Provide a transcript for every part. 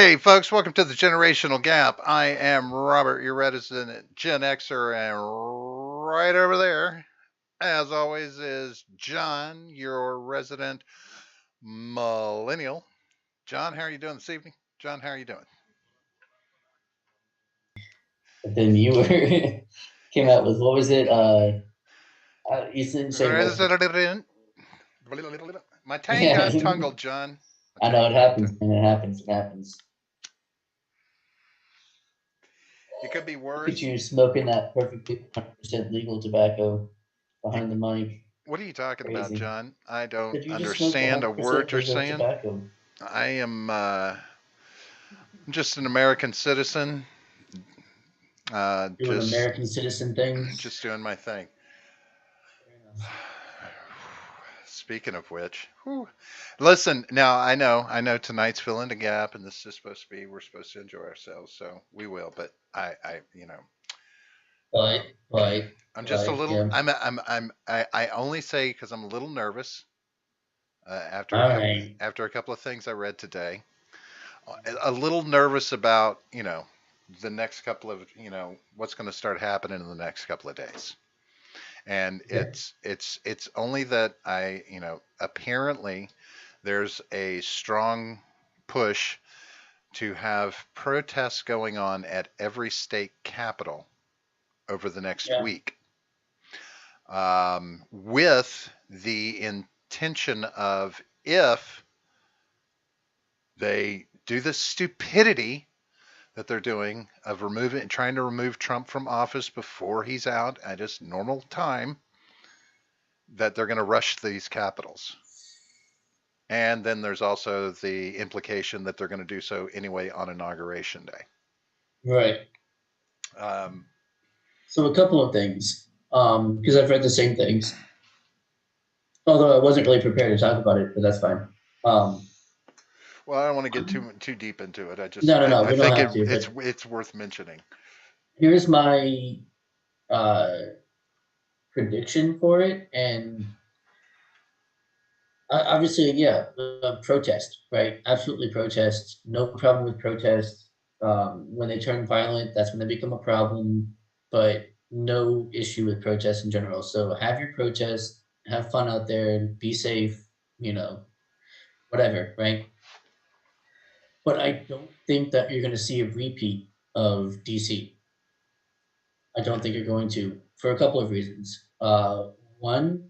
Hey, folks, welcome to the Generational Gap. I am Robert, your resident Gen Xer, and right over there, as always, is John, your resident millennial. John, how are you doing this evening? John, how are you doing? But then you were came out with what was it? You didn't say My tongue yeah. got tangled, John. My I know tongue it got happens, tangled. and it happens. It happens. It could be Look at worse. you smoking that perfectly 100% legal tobacco You, behind the mic. what are you talking about, Crazy. John? I don't Did you just smoked understand a 100% word you're legal saying. tobacco? I am just an American citizen, Doing American citizen things. just doing my thing. Fair enough. Speaking of which, whew. Listen. Now I know tonight's filling the gap, and this is supposed to be we're supposed to enjoy ourselves, so we will. But But, um, but, I'm just a but, little. yeah. I only say because I'm a little nervous All right. after a couple of things I read today. A little nervous about the next couple of what's going to start happening in the next couple of days. And Yeah. it's only that apparently there's a strong push to have protests going on at every state capital over the next Yeah. week, with the intention of, if they do the stupidity that they're doing of trying to remove Trump from office before he's out at just normal time, that they're going to rush these capitals. And then there's also the implication that they're going to do so anyway on Inauguration Day. Right. Um, So a couple of things. Because I've read the same things. Although I wasn't really prepared to talk about it, but that's fine. Um, well, I don't want to get too deep into it. no, I we don't think have to. it's worth mentioning. Here's my uh, prediction for it, and obviously, yeah, protest, right? Absolutely, protest. No problem with protest. When they turn violent, that's when they become a problem. But no issue with protests in general. So have your protest, have fun out there, be safe. You know, whatever, right? But I don't think that you're going to see a repeat of DC. I don't think you're going to for a couple of reasons. One,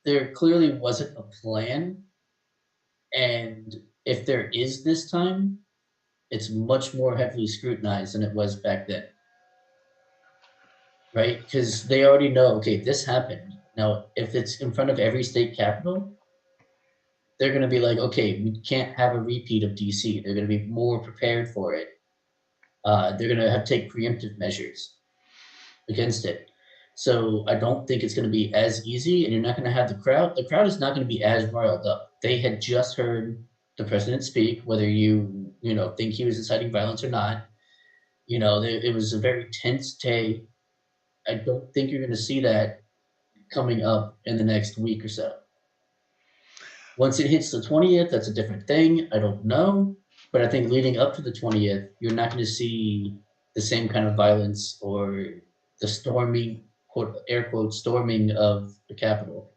there clearly wasn't a plan, and if there is this time, it's much more heavily scrutinized than it was back then, right? Because they already know, okay, this happened. Now, if it's in front of every state capital, they're going to be like, okay, we can't have a repeat of DC. They're going to be more prepared for it. They're going to have to take preemptive measures against it. So I don't think it's going to be as easy, and you're not going to have the crowd. The crowd is not going to be as riled up. They had just heard the president speak, whether you think he was inciting violence or not. It was a very tense day. I don't think you're going to see that coming up in the next week or so. Once it hits the 20th, that's a different thing. I don't know, but I think leading up to the 20th, you're not going to see the same kind of violence or the storming, quote air quote storming of the Capitol.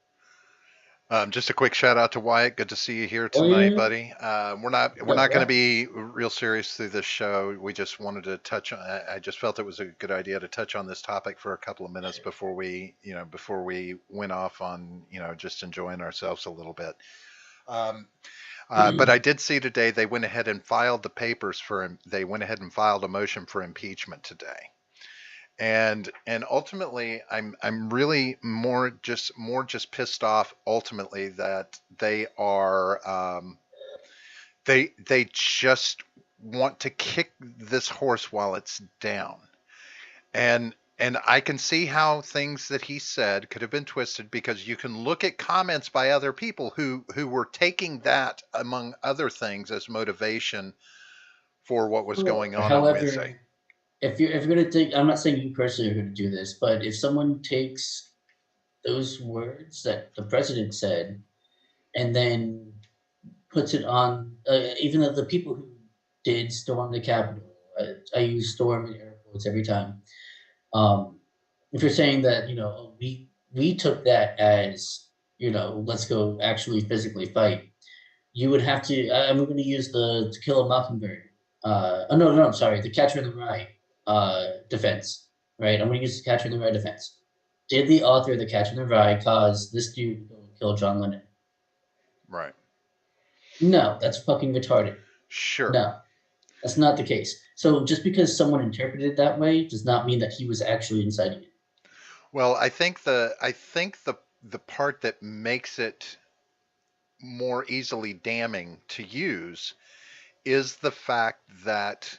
Just a quick shout out to Wyatt. Good to see you here Oh yeah, tonight, yeah. buddy. What's We're up, not going to bro? be real serious through this show. We just wanted to touch on. I just felt it was a good idea to touch on this topic for a couple of minutes before we went off on just enjoying ourselves a little bit. Um, but I did see today they went ahead and filed the papers for. They went ahead and filed a motion for impeachment today. And ultimately I'm really more just pissed off ultimately that they just want to kick this horse while it's down. And I can see how things that he said could have been twisted, because you can look at comments by other people who were taking that, among other things, as motivation for what was Well, going on Wednesday. however, if you're gonna take, I'm not saying you personally are gonna do this, but if someone takes those words that the president said and then puts it on, even though the people who did storm the Capitol. I use storm in air quotes every time. Um, if you're saying that, we took that as, let's go actually physically fight, you would have to. I'm going to use the To Kill a Mockingbird. Oh no, no, I'm sorry, the Catcher in the Rye defense. Right, I'm going to use the Catcher in the Rye defense. Did the author of the Catcher in the Rye cause this dude to go kill John Lennon? Right. No, that's fucking retarded. Sure. No, that's not the case. So just because someone interpreted it that way does not mean that he was actually inciting it. Well, I think the part that makes it more easily damning to use is the fact that,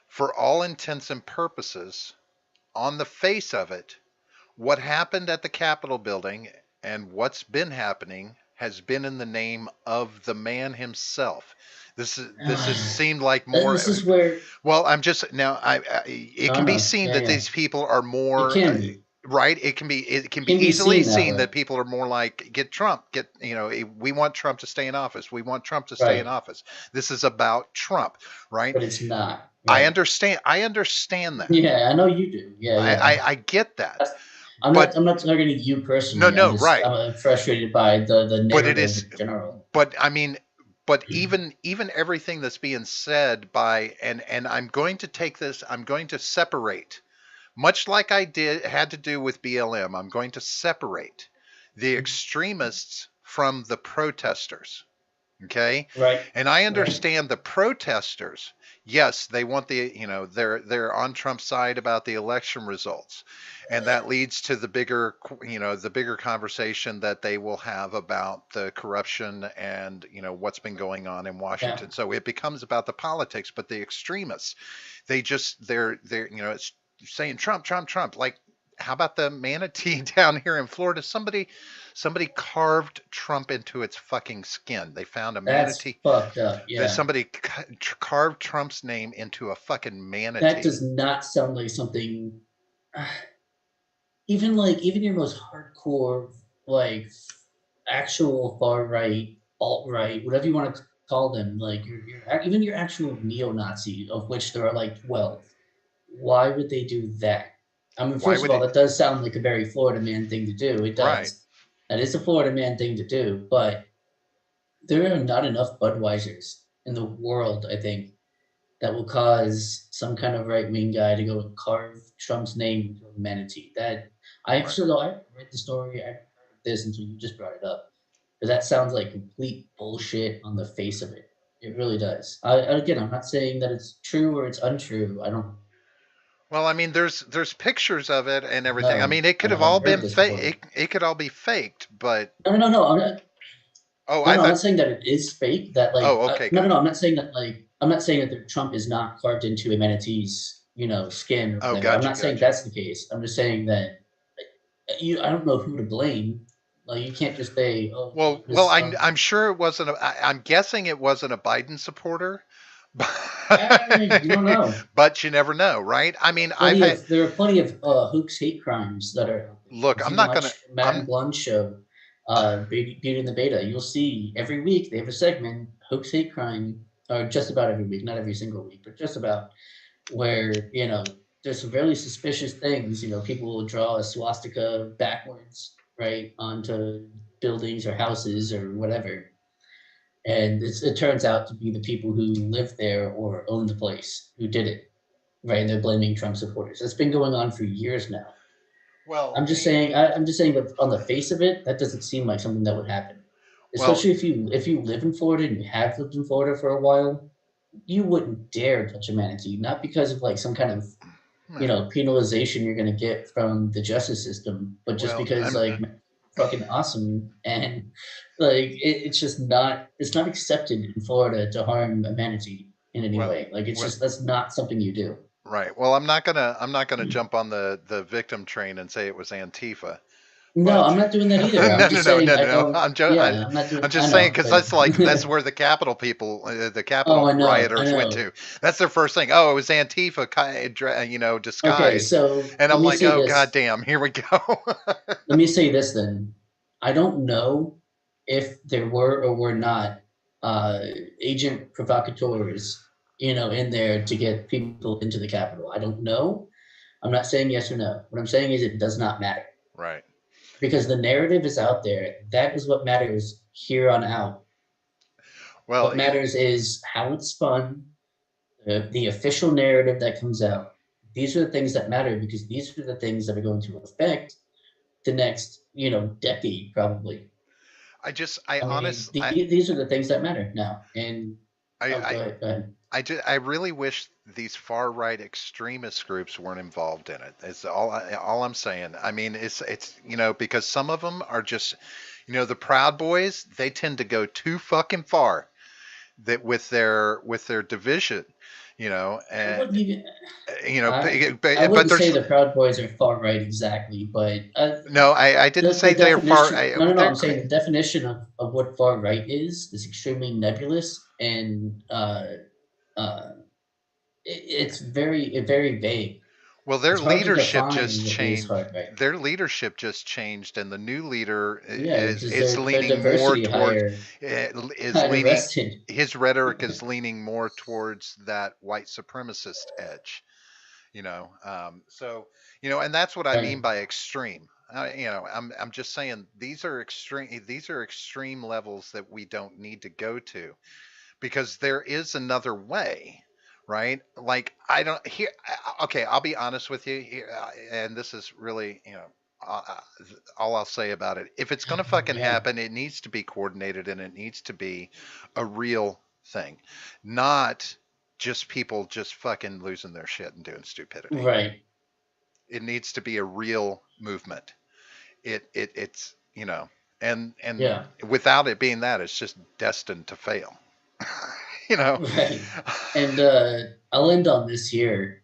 for all intents and purposes, on the face of it, what happened at the Capitol building and what's been happening has been in the name of the man himself. This has seemed like more. This is where. Well, I'm just now. It No, can be no, seen yeah, that yeah. these people are It more. can be. Right, it can It be can be easily seen that seen way. that people are more like, get Trump, get, we want Trump to stay in office, we want Trump to stay in Right. office, this is about Trump, right? But it's not. Right. I understand that. Yeah, I know you do. Yeah, yeah. I get that. That's, I'm But not. I'm not targeting you no, personally. no, right. I'm frustrated by the But it narrative is, in general. but I mean, but even everything that's being said by, and I'm going to take this, I'm going to separate, much like I had to do with BLM, I'm going to separate the extremists from the protesters. Okay? Right. And I Right. understand the protesters. Yes, they want they're on Trump's side about the election results. And that leads to the bigger conversation that they will have about the corruption and, what's been going on in Yeah. Washington. So it becomes about the politics, but the extremists, they're it's saying Trump, Trump, Trump. Like, how about the manatee down here in Florida? Somebody carved Trump into its fucking skin. They found a That's manatee. fucked up. That Yeah. somebody carved Trump's name into a fucking That manatee. does not sound like something. Even your most hardcore, like, actual far right, alt right, whatever you want to call them, like even your actual neo-Nazi, of which there are like 12. Why would they do that? I mean, Why first of would all, it? that does sound like a very Florida man thing to do. It Right. does. That is a Florida man thing to do, but there are not enough Budweisers in the world, I think, that will cause some kind of right wing guy to go and carve Trump's name into a manatee. That I Right. actually, though, I read the story. I heard this until you just brought it up. But that sounds like complete bullshit on the face of it. It really does. Again, I'm not saying that it's true or it's untrue. I don't Well, I mean, there's pictures of it and everything. I know. mean, it could have all I've been heard this fake. before. It could all be faked, but No, no, no, no. I'm not. oh, No, I no, I'm thought. not saying that it is fake. That like, Oh, okay, no, no, good. no. I'm not saying that like. I'm not saying that Trump is not carved into a manatee's, skin or Oh, whatever. I'm gotcha, not saying gotcha. that's the case. I'm just saying that I don't know who to blame. Like, you can't just say, oh, well, Well, it was. I'm sure it wasn't. I'm guessing it wasn't a Biden supporter, but You don't know. but you never know, right? I mean, I've had. There are plenty of Hooks hate crimes that are out there. Look, If I'm you not gonna. watch Matt I'm and Blonde's show, Beauty and the Beta, you'll see every week they have a segment, Hooks hate crime, or just about every week, not every single week, but just about, where there's some really suspicious things. People will draw a swastika backwards, right, onto buildings or houses or whatever, and it turns out to be the people who live there or own the place who did it, right? And they're blaming Trump supporters. That's been going on for years now. well, I'm just saying. I'm just saying that on the face of it, that doesn't seem like something that would happen. well, Especially if you live in Florida and you have lived in Florida for a while, you wouldn't dare touch a manatee. Not because of like some kind of penalization you're going to get from the justice system, but just well, because I'm like fucking awesome, and like it's not accepted in Florida to harm a manatee in any well, way. Like, it's well, just that's not something you do. right. Well, I'm not gonna jump on the victim train and say it was Antifa. No, But I'm not doing that either. no, I'm no, just no, saying no, I no. don't. Yeah, I'm not I'm doing. I just saying, know, because but that's where the Capitol people, the oh, Capitol I know, I rioters went know. to. That's their first thing. Oh, it was Antifa, Okay, disguised. so And let I'm me like, say oh this. goddamn, here we go. Let me say this then. I don't know if there were or were not uh, agent provocateurs in there to get people into the Capitol. I don't know. I'm not saying yes or no. What I'm saying is it does not matter Right. because the narrative is out there. That is what matters here on out. Well, What matters is how it's spun, the official narrative that comes out. These are the things that matter because these are the things that are going to affect the next, decade probably. I I mean, honest, these are the things that matter now. And I, oh, go I, ahead, go ahead. I really wish these far right extremist groups weren't involved in it. It's all I'm saying. I mean, it's because some of them are just the Proud Boys. They tend to go too fucking far that with their division, I and wouldn't even. I I but wouldn't say there's the Proud Boys are far right exactly, but no. I didn't the say they're far. definition. No, no, no. They're I'm saying the definition of what far right is extremely nebulous and uh, it's very vague. well, their It's hard to leadership define just what is changed. far right. Their leadership just changed, and the new leader Yeah, is because it's their leaning more diversity towards higher is got leaning arrested. his rhetoric is leaning more towards that white supremacist edge. So and that's what I mean Right, by extreme. I'm just saying these are extreme levels that we don't need to go to because there is another way, right? Like I don't here. Okay, I'll be honest with you here, and this is really all I'll say about it. If it's gonna fucking yeah, happen, it needs to be coordinated and it needs to be a real thing, not just people just fucking losing their shit and doing stupidity. right, It needs to be a real movement. It's and yeah, without it being that, it's just destined to fail. you know. right. And I'll end on this here.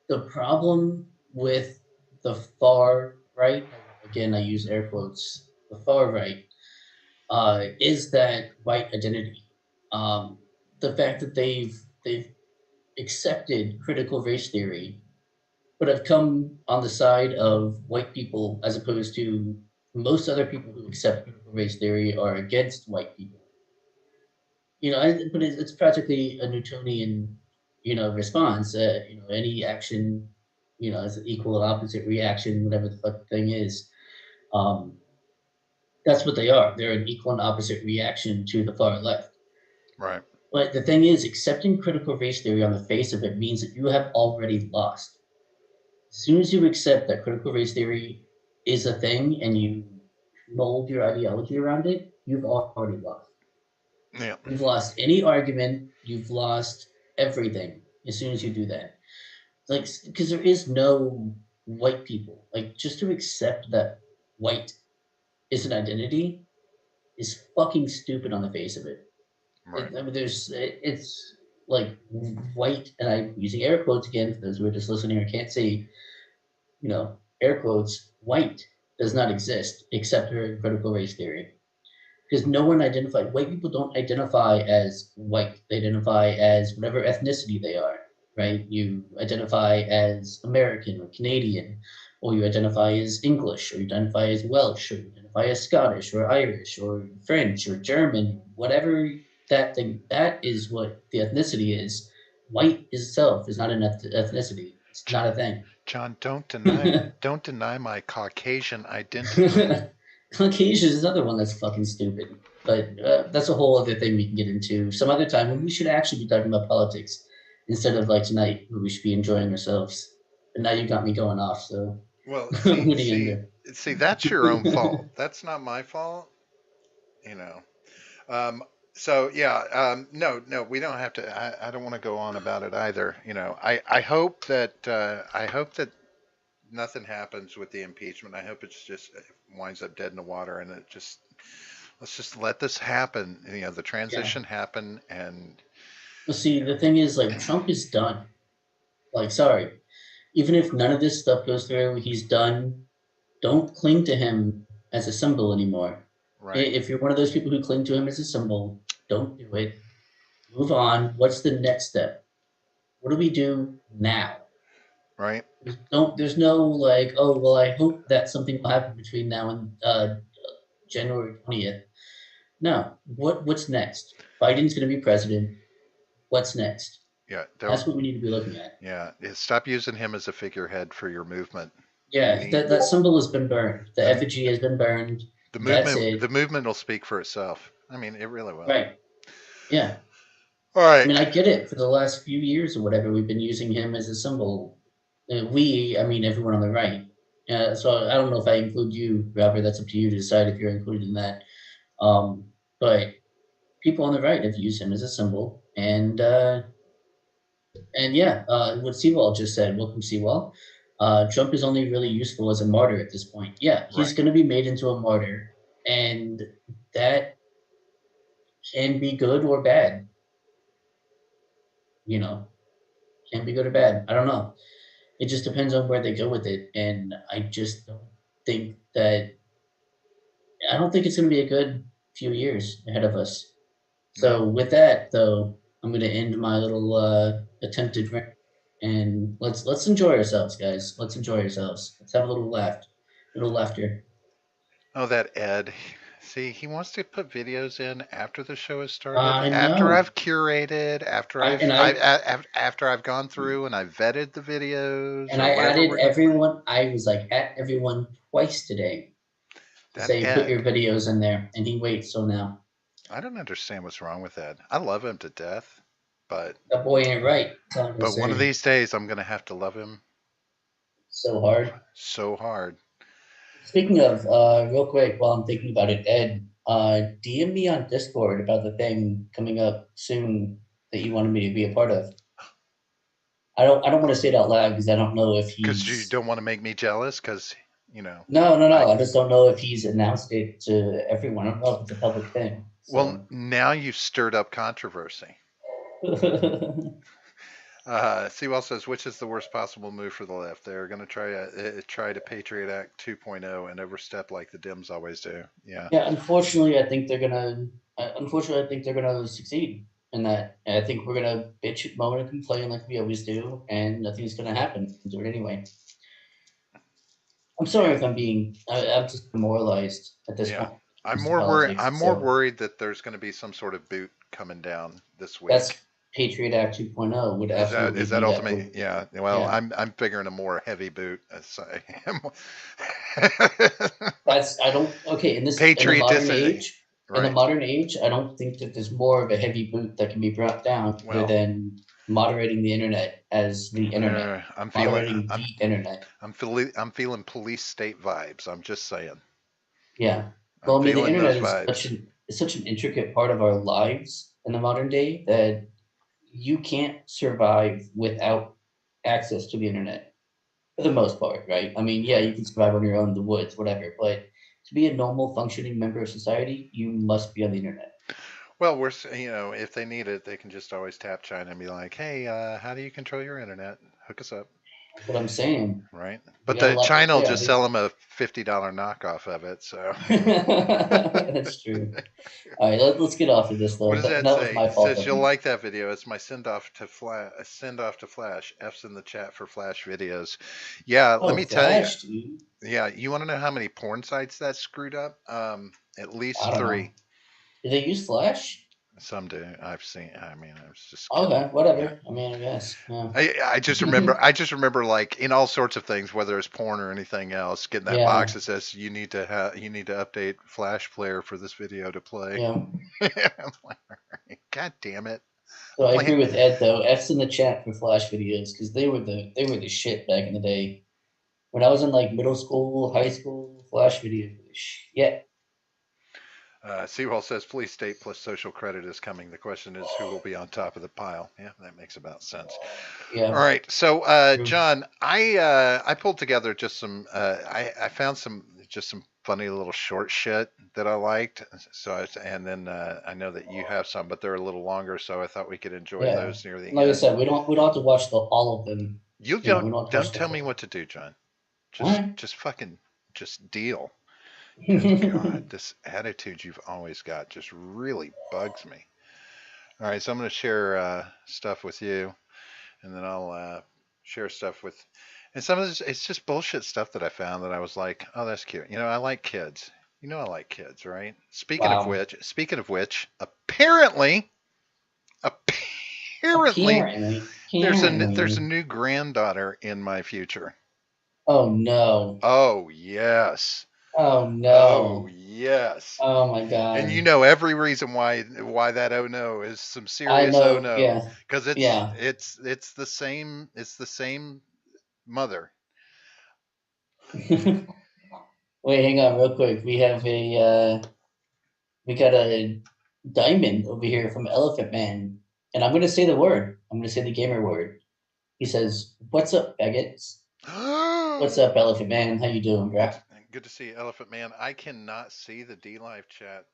The problem with the far right, again, I use air quotes, the far right, is that white identity. Um, the fact that they've accepted critical race theory, but have come on the side of white people as opposed to most other people who accept critical race theory are against white people. But it's practically a Newtonian, response. Any action, is an equal and opposite reaction, whatever the fuck the thing is. Um, that's what they are. They're an equal and opposite reaction to the far left. Right. But the thing is, accepting critical race theory on the face of it means that you have already lost. As soon as you accept that critical race theory is a thing and you mold your ideology around it, you've already lost. Yeah. You've lost any argument. You've lost everything as soon as you do that. Like, because there is no white people. Like, just to accept that white is an identity is fucking stupid on the face of it. Right. I mean, it's like white, and I'm using air quotes again for those who are just listening or can't see. Air quotes, white does not exist except for critical race theory. Because no one identified, white people don't identify as white. They identify as whatever ethnicity they are, right? You identify as American or Canadian, or you identify as English, or you identify as Welsh, or you identify as Scottish, or Irish, or French, or German, whatever that thing, that is what the ethnicity is. White itself is not an ethnicity. It's not a thing. John, don't deny my Caucasian identity. Caucasian is another one that's fucking stupid. But that's a whole other thing we can get into some other time when we should actually be talking about politics instead of like tonight where we should be enjoying ourselves. But now you got me going off, so Well, what are you that's your own gonna fault. do? That's not my fault. You know. So yeah, no, we don't have to. I don't want to go on about it either. I hope that nothing happens with the impeachment. I hope it's just it winds up dead in the water, and it just let's just let this happen. The Yeah. transition happen, and Well, see, the thing is, like, Trump is done. Like, sorry, even if none of this stuff goes through, he's done. Don't cling to him as a symbol anymore. right, If you're one of those people who cling to him as a symbol, don't do it. Move on. What's the next step? What do we do now? right. There's no like, oh well, I hope that something will happen between now and January 20th. No. What's next? Biden's going to be president. What's next? Yeah, That's what we need to be looking at. yeah. Stop using him as a figurehead for your movement. You Yeah, need that symbol has been burned. The the effigy has been burned. the That's movement. The it. movement will speak for itself. I mean, it really will. Right. Yeah. All I right. mean, I get it. For the last few years or whatever, we've been using him as a symbol. I mean, everyone on the right. So I don't know if I include you, Robert. That's up to you to decide if you're included in that. Um, but people on the right have used him as a symbol, and yeah, what Seawall just said. Welcome, Seawall. Trump is only really useful as a martyr at this point. Yeah, he's Right. going to be made into a martyr, and that can be good or bad. You know, can be good or bad. I don't know. It just depends on where they go with it, and I just don't think that. I don't think it's going to be a good few years ahead of us. No. So with that, though, I'm going to end my little attempted rant, and let's enjoy ourselves, guys. Let's enjoy ourselves. Let's have a little laughter. Oh, that Ed. See, he wants to put videos in after the show has started, I after know. I've curated, I and I after I've gone through and I've vetted the videos and or I whatever added we're going to play. everyone. I was like at everyone twice today to That say put your Ed. videos in there, and he waits till now. I don't understand what's wrong with Ed. I love him to death, but That boy ain't right. That's all I'm gonna one of say. these days I'm going to have to love him So hard. so hard. Speaking of, real quick, while I'm thinking about it, Ed, DM me on Discord about the thing coming up soon that you wanted me to be a part of. I don't want to say it out loud because I don't know if Because you he's. don't want to make me jealous, because, you know, No, no, I, no. I just don't know if he's announced it to everyone. I don't know if it's a public thing. well, So. now you've stirred up controversy. Sewell says, which is the worst possible move for the left? They're going to try to Patriot Act 2.0 and overstep like the Dems always do. Yeah. Yeah, unfortunately, I think they're gonna. Unfortunately, I think they're gonna succeed in that. And I think we're gonna bitch, moan, and complain like we always do, and nothing's gonna happen. Do it anyway. I'm sorry Yeah. if I'm being. I'm just demoralized at this Yeah. point when it comes to politics. I'm more So worried that there's going to be some sort of boot coming down this week. that's Patriot Act 2.0 would absolutely Is that be that ultimate? boom. Yeah. Well, Yeah, I'm figuring a more heavy boot. that's I don't. Okay, in the Patriot modern just age, right. I don't think that there's more of a heavy boot that can be brought down other Well, than moderating the internet as the internet, I'm feeling moderating the internet. I'm feeling police state vibes. I'm just saying. Yeah. I'm Well, I mean, the feeling internet those vibes. is such an intricate part of our lives in the modern day that you can't survive without access to the internet for the most part, right? I mean, yeah, you can survive on your own in the woods, whatever, but to be a normal functioning member of society, you must be on the internet. Well, if they need it, they can just always tap China and be like, "Hey, how do you control your internet? Hook us up." That's what I'm saying. Right? We But got a the lot. China will Yeah, just sell them a $50 knockoff of it. So that's true. All right, let's get off of this what though. does that That was say? my It fault. says you'll like that video. It's my send off to Flash. F's in the chat for Flash videos. Yeah, let Oh, me tell you. Flash, dude. Yeah, you want to know how many porn sites that screwed up? At I least don't three. know. Do they use Flash? Some do. I've seen. I mean, I was just kidding. Okay, Yeah. whatever. I mean, I guess. Yeah. I just remember like in all sorts of things, whether it's porn or anything else, getting that box Yeah. that says you need to update Flash Player for this video to play. Yeah. I'm like, God damn it! So I'm I agree playing. with Ed though. F's in the chat for Flash videos because they were the shit back in the day. When I was in like middle school, high school, Flash videos were the shit. Seawall says, "Please state plus social credit is coming. The question is, who will be on top of the pile?" Yeah, that makes about sense. All Yeah. right, so True. John, I pulled together just some. I found some funny little short shit that I liked. And then I know that you have some, but they're a little longer, so I thought we could enjoy Yeah. those near the Like I end. said, we don't have to watch all of them. You We don't have to don't watch the tell me full. what to do, John. All right. Just fucking just deal. Because God, this attitude you've always got just really bugs me. All right, so I'm going to share stuff with you, and then I'll share stuff with. And some of this, it's just bullshit stuff that I found that I was like, oh, that's cute. You know, I like kids. You know, I like kids, right? Wow. Speaking of which, apparently, Apparently, there's a Apparently. new granddaughter in my future. Oh no. Oh yes. Oh Oh no. yes. Oh my And you god. know every reason why that oh no is some I serious oh know. no, Yeah. because Yeah. it's the same mother. Wait, hang on real quick. We got a diamond over here from Elephant Man. And I'm gonna say the word. I'm gonna say the gamer word. He says, "What's up, faggots? What's up, Elephant Man? How you doing, Good, bro?" good to see you, Elephant Man. I cannot see the D Live chat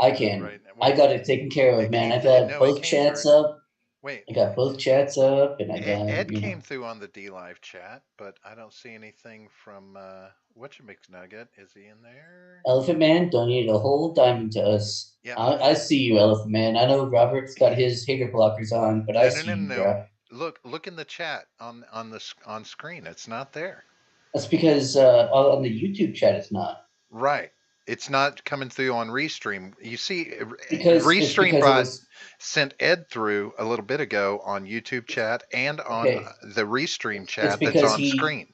I can. right now. I Wait, got it taken care of, it man. came I through. got No, it both came through. chats up. Wait, I got both chats up, and I got, Ed came through on the D Live chat, but I don't see anything from Whatchamixnugget. Is he in there? Elephant Man donated a whole diamond to us. Yeah. I see you, Elephant Man. I know Robert's got his hater blockers on, but I No, no, see no, no, you, no. bro. Look in the chat on screen. It's not there. That's because on the YouTube chat it's not. Right. It's not coming through on Restream. You see, Because it's Restream because it bot was sent Ed through a little bit ago on YouTube chat and on okay. the Restream It's chat that's because on he screen.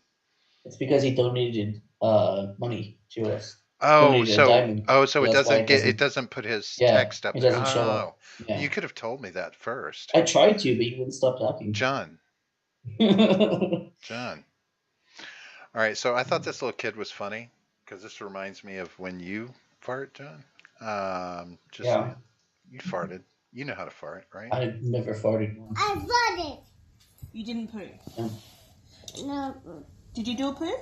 it's because he donated money to us. Oh, Donated a so diamond. oh, so So it that's why doesn't it get it doesn't. doesn't put his Yeah, text up it there. doesn't show Oh, up. you Yeah, could have told me that first, I tried to, but you wouldn't stop talking. John. John. All right, so I thought this little kid was funny because this reminds me of when you fart, John. Just Yeah, saying, you farted. You know how to fart, right? I never farted once. I farted. You didn't poo? No. No. Did you do a poo?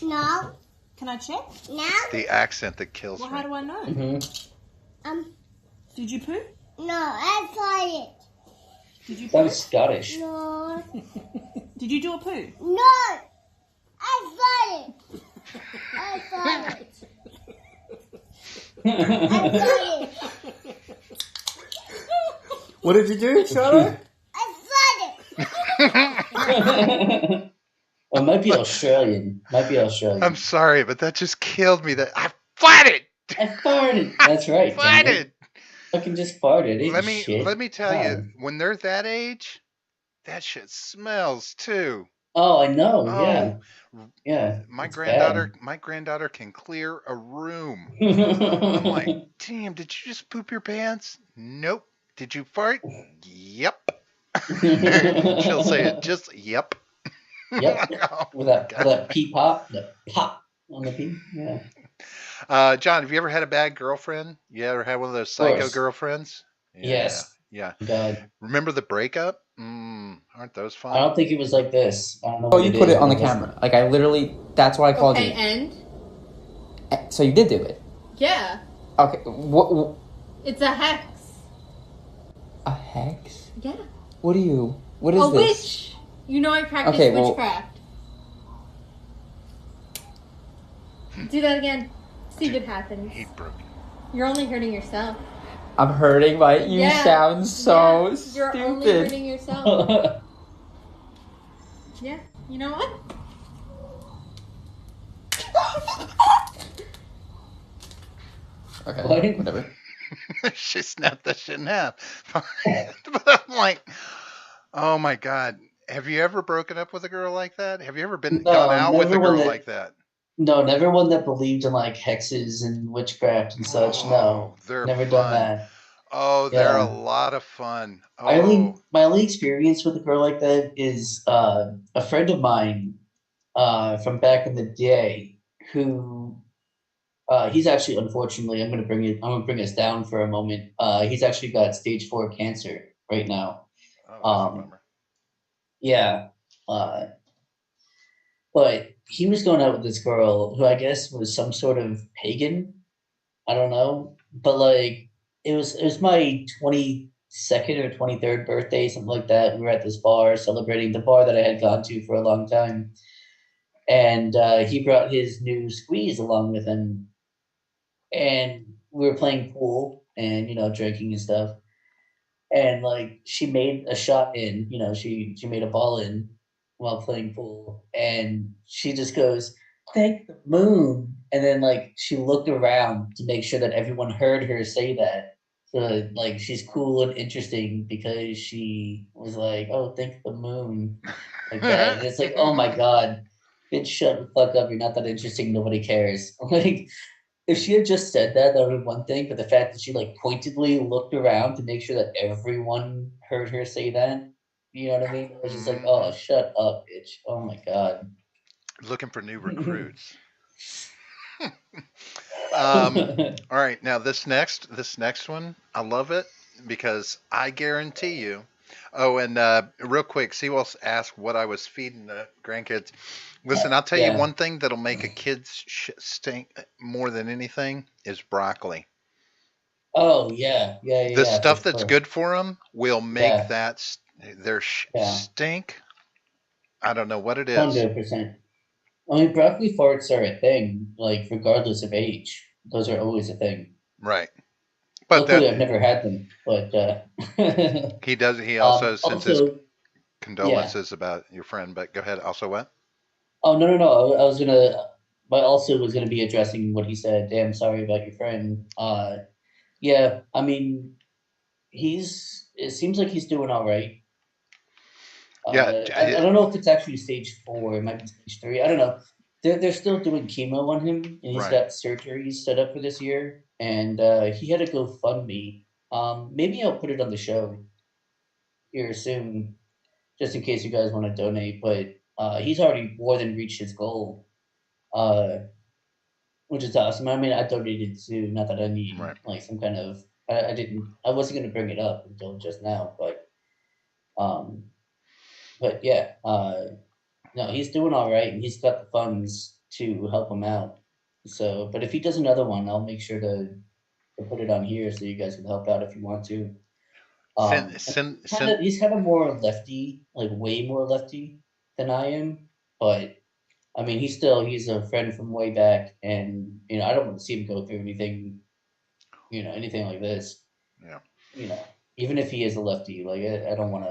No. Can I check? No. The accent that kills Well, me. how do I know? Mm-hmm. Did you poo? No, I farted. Did you That poo? was Scottish. No. Did you do a poo? No. I farted. I farted. I farted. What did you do, Charlotte? I farted. Well, it might be Australian. Might be Australian. I'm sorry, but that just killed me. That I farted. I farted. That's right, John. Farted. Fucking just farted. It Let ain't me shit. let me tell Come you, on. when they're that age, that shit smells too. Oh, I know. Oh, Yeah. Yeah. my It's granddaughter, bad. my granddaughter can clear a room. I'm like, damn, did you just poop your pants? Nope. Did you fart? Yep. She'll say it just yep. Yep. Oh With my that god. pee pop, the pop on the pee. Yeah. John, have you ever had a bad girlfriend? You ever had one of those Of psycho course. girlfriends? Yeah, Yes. yeah. God. Remember the breakup? Aren't those I fun? don't think it was like this. I don't know Oh, what you it put is, it on but the it wasn't. camera. Like I literally, that's why I called Okay, you. and So you did do it. yeah, Okay, what? it's a hex. A hex? Yeah, What is a this? witch. You know I practice Okay, well- witchcraft. Do that again. See if it happens. He broke it. You're only hurting yourself. I'm hurting, but you Yeah, sound so yeah, You're only stupid. hurting yourself. Yeah, you know what? Okay, What? whatever. She snapped that shit in half. But I'm like, oh my god. Have you ever broken up with a girl like that? Have you ever gone No, out with a never one girl that. like that? No, never one that believed in like hexes and witchcraft and such. Oh, No, they're never done fun. that. Oh, they're a Yeah. lot of fun. I only Oh, my only experience with a girl like that is a friend of mine from back in the day who he's actually unfortunately I'm gonna bring us down for a moment. He's actually got stage 4 cancer right now. oh, that's a Um, bummer. yeah. Uh, but he was going out with this girl who I guess was some sort of pagan. I don't know. But like it was my 22nd or 23rd birthday, something like that. We were at this bar celebrating the bar that I had gone to for a long time. And he brought his new squeeze along with him. And we were playing pool and, drinking and stuff. And like she made a shot in, she made a ball in while playing pool. And she just goes, "Thank the moon." And then like she looked around to make sure that everyone heard her say that. So like she's cool and interesting because she was like, "Oh, thank the moon," like that. And it's like, "Oh my god, bitch, shut the fuck up! You're not that interesting. Nobody cares." Like if she had just said that, that would be one thing. But the fact that she like pointedly looked around to make sure that everyone heard her say that, you know what I mean? It was just like, "Oh, Mhm. shut up, bitch! Oh my god." Looking for new recruits. Um, all right, now this next one, I love it because I guarantee you. Oh, and real quick, Seawolf asked what I was feeding the grandkids. Listen, I'll tell you Yeah. one thing that'll make a kid's stink more than anything is broccoli. Oh yeah, yeah, yeah, The yeah, for stuff that's sure. good for them will make Yeah, that their yeah, stink. I don't know what it is. 100%. I mean, broccoli farts are a thing, like regardless of age. Those are always a thing. Right. But that Luckily, I've never had them, but he does. He also sends his also, yeah. condolences about your friend. But go ahead. Also, what? Oh no, no, no. I was gonna, but also was gonna be addressing what he said. Damn, sorry about your friend. Yeah. I mean, he's. It seems like he's doing all right. Yeah. I don't know if it's actually stage 4. It might be stage 3. I don't know. They're still doing chemo on him, and he's Right. got surgeries set up for this year. And he had a GoFundMe. Maybe I'll put it on the show here soon, just in case you guys want to donate. But he's already more than reached his goal, uh, which is awesome. I mean, I donated too. Not that I need Right. like some kind of. I didn't. I wasn't gonna bring it up until just now, um, but yeah. No, he's doing all right, and he's got the funds to help him out. So, but if he does another one, I'll make sure to put it on here so you guys can help out if you want to. Send And send send. he's kind of more lefty, like way more lefty than I am. But I mean, he's a friend from way back, and I don't want to see him go through anything, anything like this. Yeah. Even if he is a lefty, like I don't want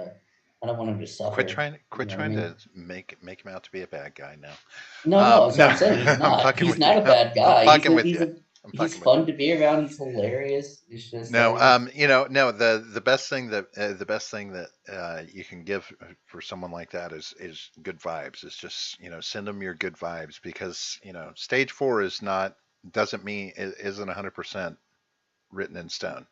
him to Quit suffer. trying. You Quit know what I trying to mean? make him out to be a bad guy now. No, no, that's what No, I'm saying. He's I'm not. fucking He's with you. not a bad I'm guy. fucking with you. I'm He's fucking with you. fun to be around. He's hilarious. It's just No, like no. The best thing that you can give for someone like that is good vibes. It's just send them your good vibes because stage 4 is not doesn't mean it isn't 100% written in stone.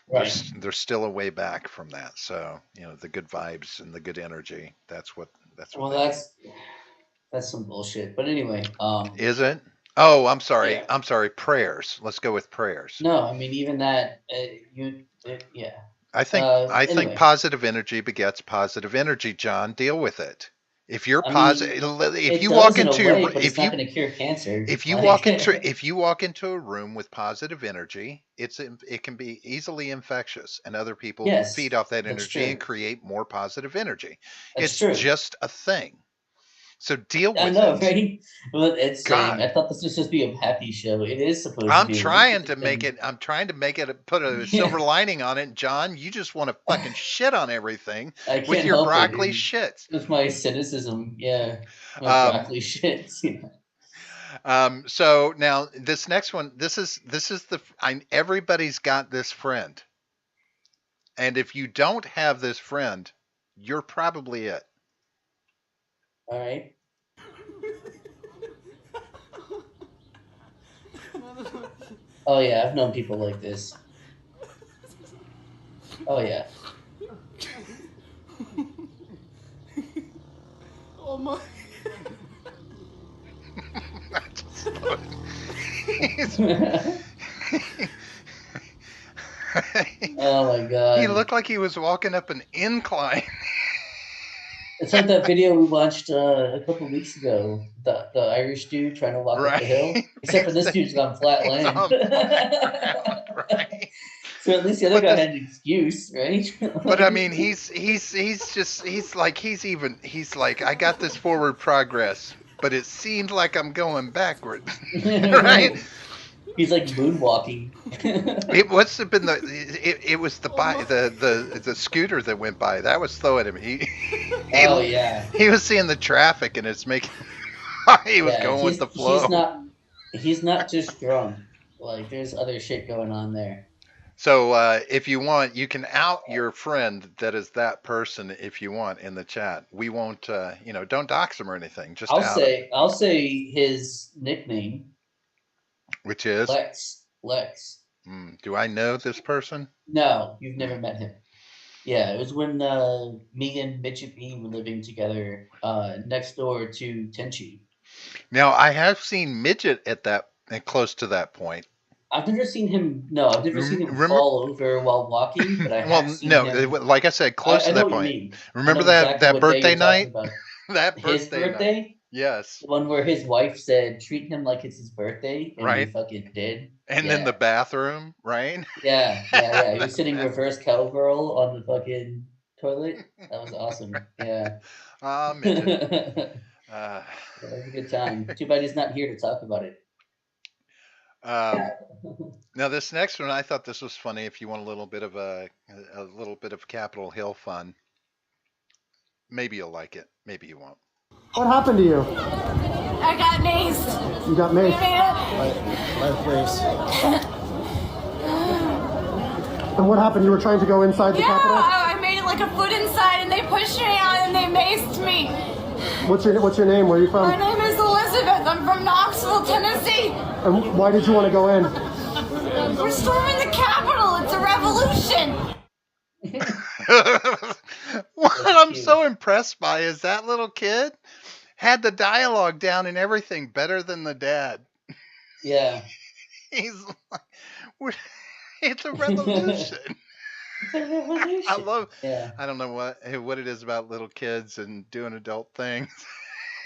right. There's still a way back from that. So the good vibes and the good energy. That's what Well, they need. that's some bullshit. But anyway, Is it? Oh, I'm sorry. yeah. I'm sorry. Prayers. Let's go with prayers. No, I mean even that. Yeah. I think Anyway, positive energy begets positive energy, John. Deal with it. If you're I mean positive, if it you walk does in a into way, but it's not going to cure cancer. if you walk into Like if you walk into a room with positive energy, it can be easily infectious, and other people feed yes, off that that's energy and true. create more positive energy. That's It's true. just a thing. So deal I with know, it. right? Well, it's saying God, I thought this was supposed to be a happy show. It is supposed to be. At least it's been. I'm trying to make it put a silver Yeah, lining on it. John, you just want to fucking shit on everything I with can't your help it. broccoli shit. With my cynicism, yeah, my Um, broccoli shits. so now this next one, this is everybody's got this friend, and if you don't have this friend, you're probably it. All right. Oh yeah, I've known people like this. Oh yeah. Oh my. I just thought Oh my he god. looked like he was walking up an incline. It's like that video we watched a couple weeks ago. The Irish dude trying to walk up Right. the hill. Except for this dude's on flat He's land. on flat ground, right? So at least the other But guy this had an excuse, right? But I mean, Like, he's like I got this forward progress, but it seems like I'm going backwards, right? right. He's like moonwalking. It must have been it was Oh my. the scooter that went by that was throwing him. He Oh yeah. he was seeing the traffic and it's making he was Yeah. going with the He's flow. not just drunk. Like there's other shit going on there. So if you want, you can out your friend that is that person if you want in the chat. We won't, don't dox him or anything. Just out him. I'll say his nickname, Which is, Lex. do I know this person? No, you've never met him. Yeah, it was when me and Midget B were living together next door to Tenchi. Now I have seen Midget close to that point. I've never seen him. No, I've never seen him Remember? fall over while walking, but I have Well, seen no, him. like I said, close I to know that what you point. mean. Remember I know exactly that what day birthday you're talking night? about. That His birthday night. birthday? Yes. The one where his wife said, treat him like it's his birthday, and he Right. fucking did. And Yeah. then the bathroom, right? Yeah. He was sitting reverse cowgirl on the fucking toilet. That was awesome. Yeah. Midget. That was a good time. Too bad he's not here to talk about it. Now this next one, I thought this was funny. If you want a little bit of Capitol Hill fun, maybe you'll like it. Maybe you won't. What happened to you? I got maced. You got maced. And what happened? You were trying to go inside the Capitol? I made it like a foot inside and they pushed me out and they maced me. What's your name? Where are you from? My name is Elizabeth. I'm from Knoxville, Tennessee. And why did you want to go in? We're storming the Capitol. It's a revolution. What I'm so impressed by is that little kid had the dialogue down and everything better than the dad. Yeah. He's like, it's a revolution. It's a revolution. I don't know what it is about little kids and doing adult things.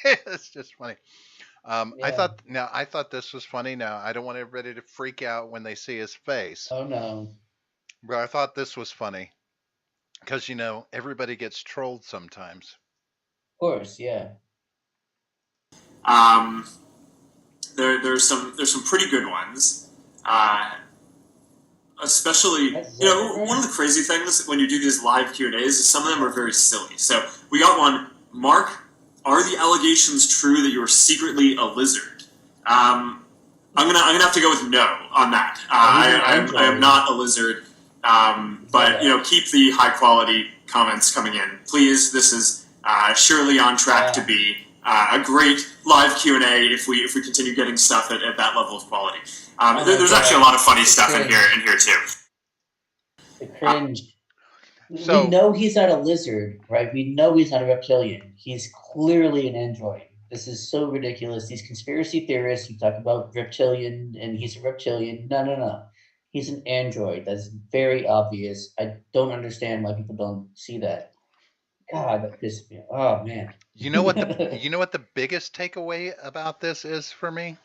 It's just funny. I thought this was funny. Now I don't want everybody to freak out when they see his face. Oh no. But I thought this was funny because everybody gets trolled sometimes. Of course, yeah. There's some pretty good ones. Especially, one of the crazy things when you do these live Q&As is some of them are very silly. So we got one. Mark, are the allegations true that you are secretly a lizard? I'm gonna have to go with no on that. I am not a lizard. But keep the high quality comments coming in, please. This is surely on track to be a great live Q&A if we continue getting stuff at that level of quality. There's actually a lot of funny stuff in here too. The cringe. So, we know he's not a lizard, right? We know he's not a reptilian. He's clearly an android. This is so ridiculous. These conspiracy theorists who talk about reptilian and he's a reptilian. No. He's an android. That's very obvious. I don't understand why people don't see that. God, that pisses me off. Oh man. You know what the biggest takeaway about this is for me?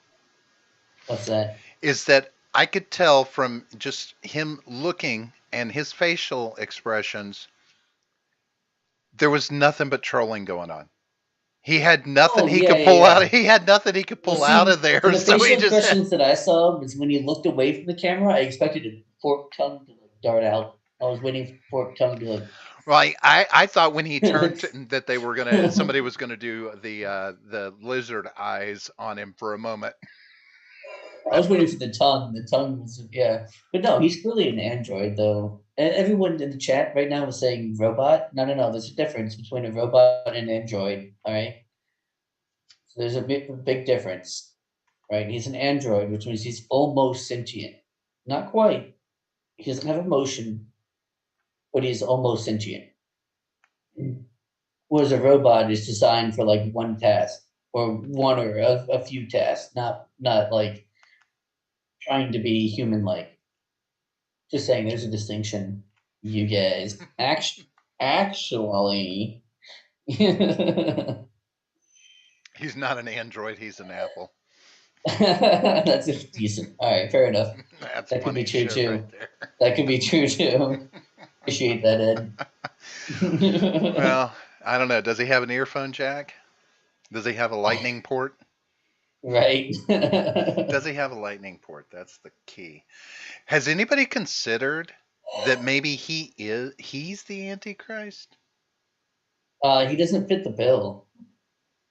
What's that? Is that I could tell from just him looking and his facial expressions, there was nothing but trolling going on. He had nothing he could pull out. He had nothing he could pull out of there. The So facial expressions that I saw was when he looked away from the camera. I expected a forked tongue to dart out. I was waiting for forked tongue to like. Right, I thought when he turned that somebody was gonna do the lizard eyes on him for a moment. I was waiting for the tongue. The tongue was but no, he's clearly an android though. And everyone in the chat right now was saying robot. No. There's a difference between a robot and an android. All right. So there's a big difference, right? He's an android, which means he's almost sentient. Not quite. He doesn't have emotion, but he's almost sentient. Whereas a robot is designed for like one task or one or a few tasks, not like trying to be human-like. Just saying, there's a distinction, you guys. Actually, He's not an android. He's an apple. that's decent. All right, fair enough. That could be true too. Right there. That could be true too. Appreciate that, Ed. Well, I don't know. Does he have an earphone jack? Does he have a lightning port? Right. Does he have a lightning port? That's the key. Has anybody considered that maybe he's the Antichrist? He doesn't fit the bill.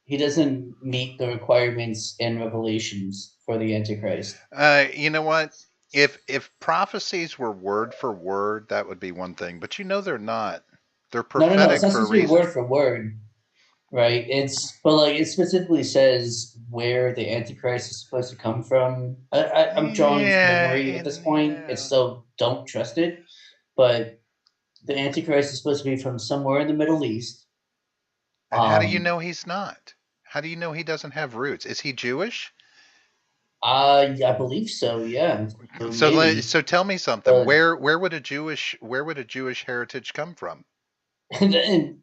He doesn't meet the requirements and revelations for the Antichrist. You know what? If prophecies were word for word, that would be one thing. But they're not. They're No. It's prophetic not for a supposed to be reason. word for word, right? But like it specifically says where the Antichrist is supposed to come from. I'm drawing from Yeah, memory at this point. It's so don't trust it. But the Antichrist is supposed to be from somewhere in the Middle East. And how do you know he's not? How do you know he doesn't have roots? Is he Jewish? I believe so. Yeah, so maybe. So tell me something. But Where would a Jewish heritage come from? and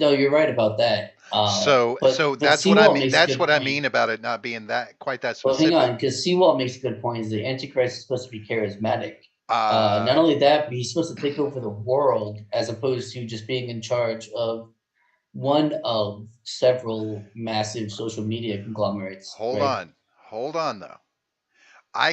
no, you're right about that. So But that's what I Seawall mean. makes a That's good what I point. mean about it not being that quite that Well, hang specific. on, because Seawall makes a good point. Is the Antichrist is supposed to be charismatic? Not Uh, only that, but he's supposed to take over the world as opposed to just being in charge of one of several massive social media conglomerates. hold Right? on, hold on though.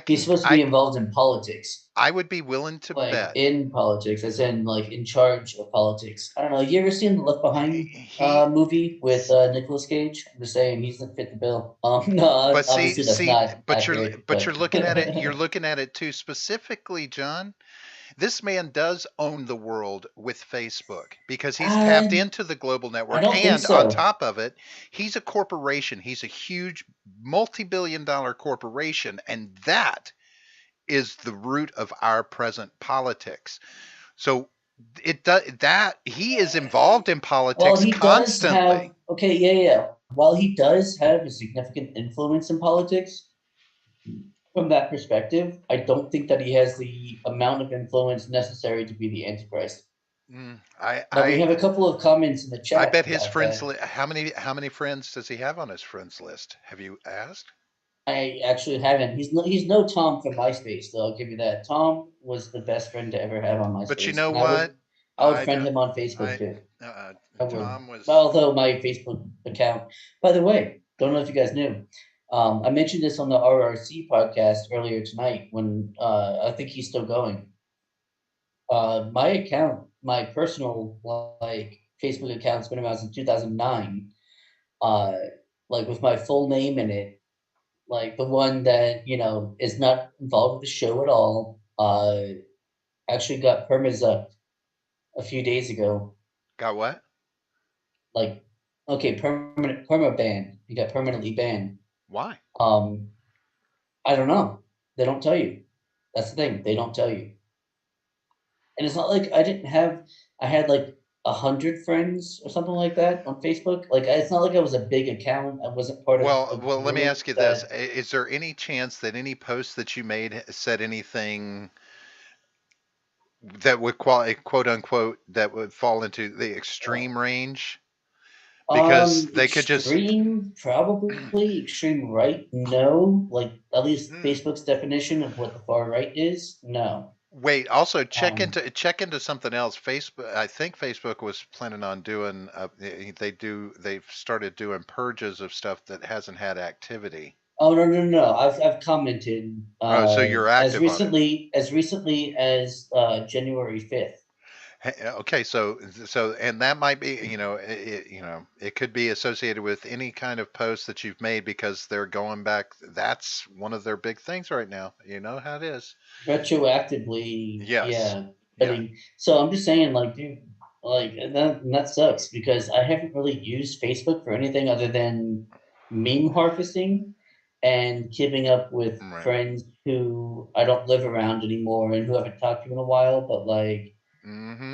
He's supposed to be involved in politics, I would be willing to like bet in politics, as in like in charge of politics. I don't know. You ever seen the Left Behind he. movie with Nicolas Cage? I'm just saying he's the fit the bill. No, But obviously that's not accurate, you're but looking at it. You're looking at it too specifically, John. This man does own the world with Facebook because he's tapped I into the global I network. don't think And on so. top of it, he's a corporation. He's a huge multi billion dollar corporation. And that is the root of our present politics. So it does that he is involved in Well, politics he does have constantly. okay, yeah. While he does have a significant influence in politics, from that perspective, I don't think that he has the amount of influence necessary to be the Antichrist. Mm, Now we have a couple of comments in the I chat bet his about friends that. li- how many friends does he have on his friends list? Have you asked? I actually haven't. He's no Tom from MySpace, though. I'll give you that. Tom was the best friend to ever have on But you MySpace, know and what? I would I friend don't. him on Facebook I too. uh, I would. Tom was. Although my Facebook account, by the way, don't know if you guys knew. I mentioned this on the RRC podcast earlier tonight when I think he's still going. My account, my personal like Facebook account's been around since 2009. Uh, like with my full name in it, like the one that is not involved with the show at all. Actually got permazucked a few days ago. Got what? Like, okay, perma banned. You got permanently banned. Why? Um, I don't know. They don't tell you. That's the thing. They don't tell you. And it's not like I didn't have. I had like 100 friends or something like that on Facebook. Like it's not like I was a big account. I wasn't part of a Well, let me group ask you this: that. Is there any chance that any post that you made said anything that would quote unquote that would fall into the extreme range? Because they could just Extreme, probably extreme right. No, like at least Facebook's definition of what the far right is. No. wait. Also, Um, check into something else. Facebook. I think Facebook was planning on doing. They've started doing purges of stuff that hasn't had activity. oh no. I've commented Oh, so you're as active on it. recently as January 5th. Okay, and that might be, it could be associated with any kind of post that you've made because they're going back. That's one of their big things right now. You know how it is. Retroactively, Yes. yeah. Yeah. So I'm just saying, like, dude, like and that sucks because I haven't really used Facebook for anything other than meme harvesting and keeping up with Right. friends who I don't live around anymore and who I haven't talked to in a while, but like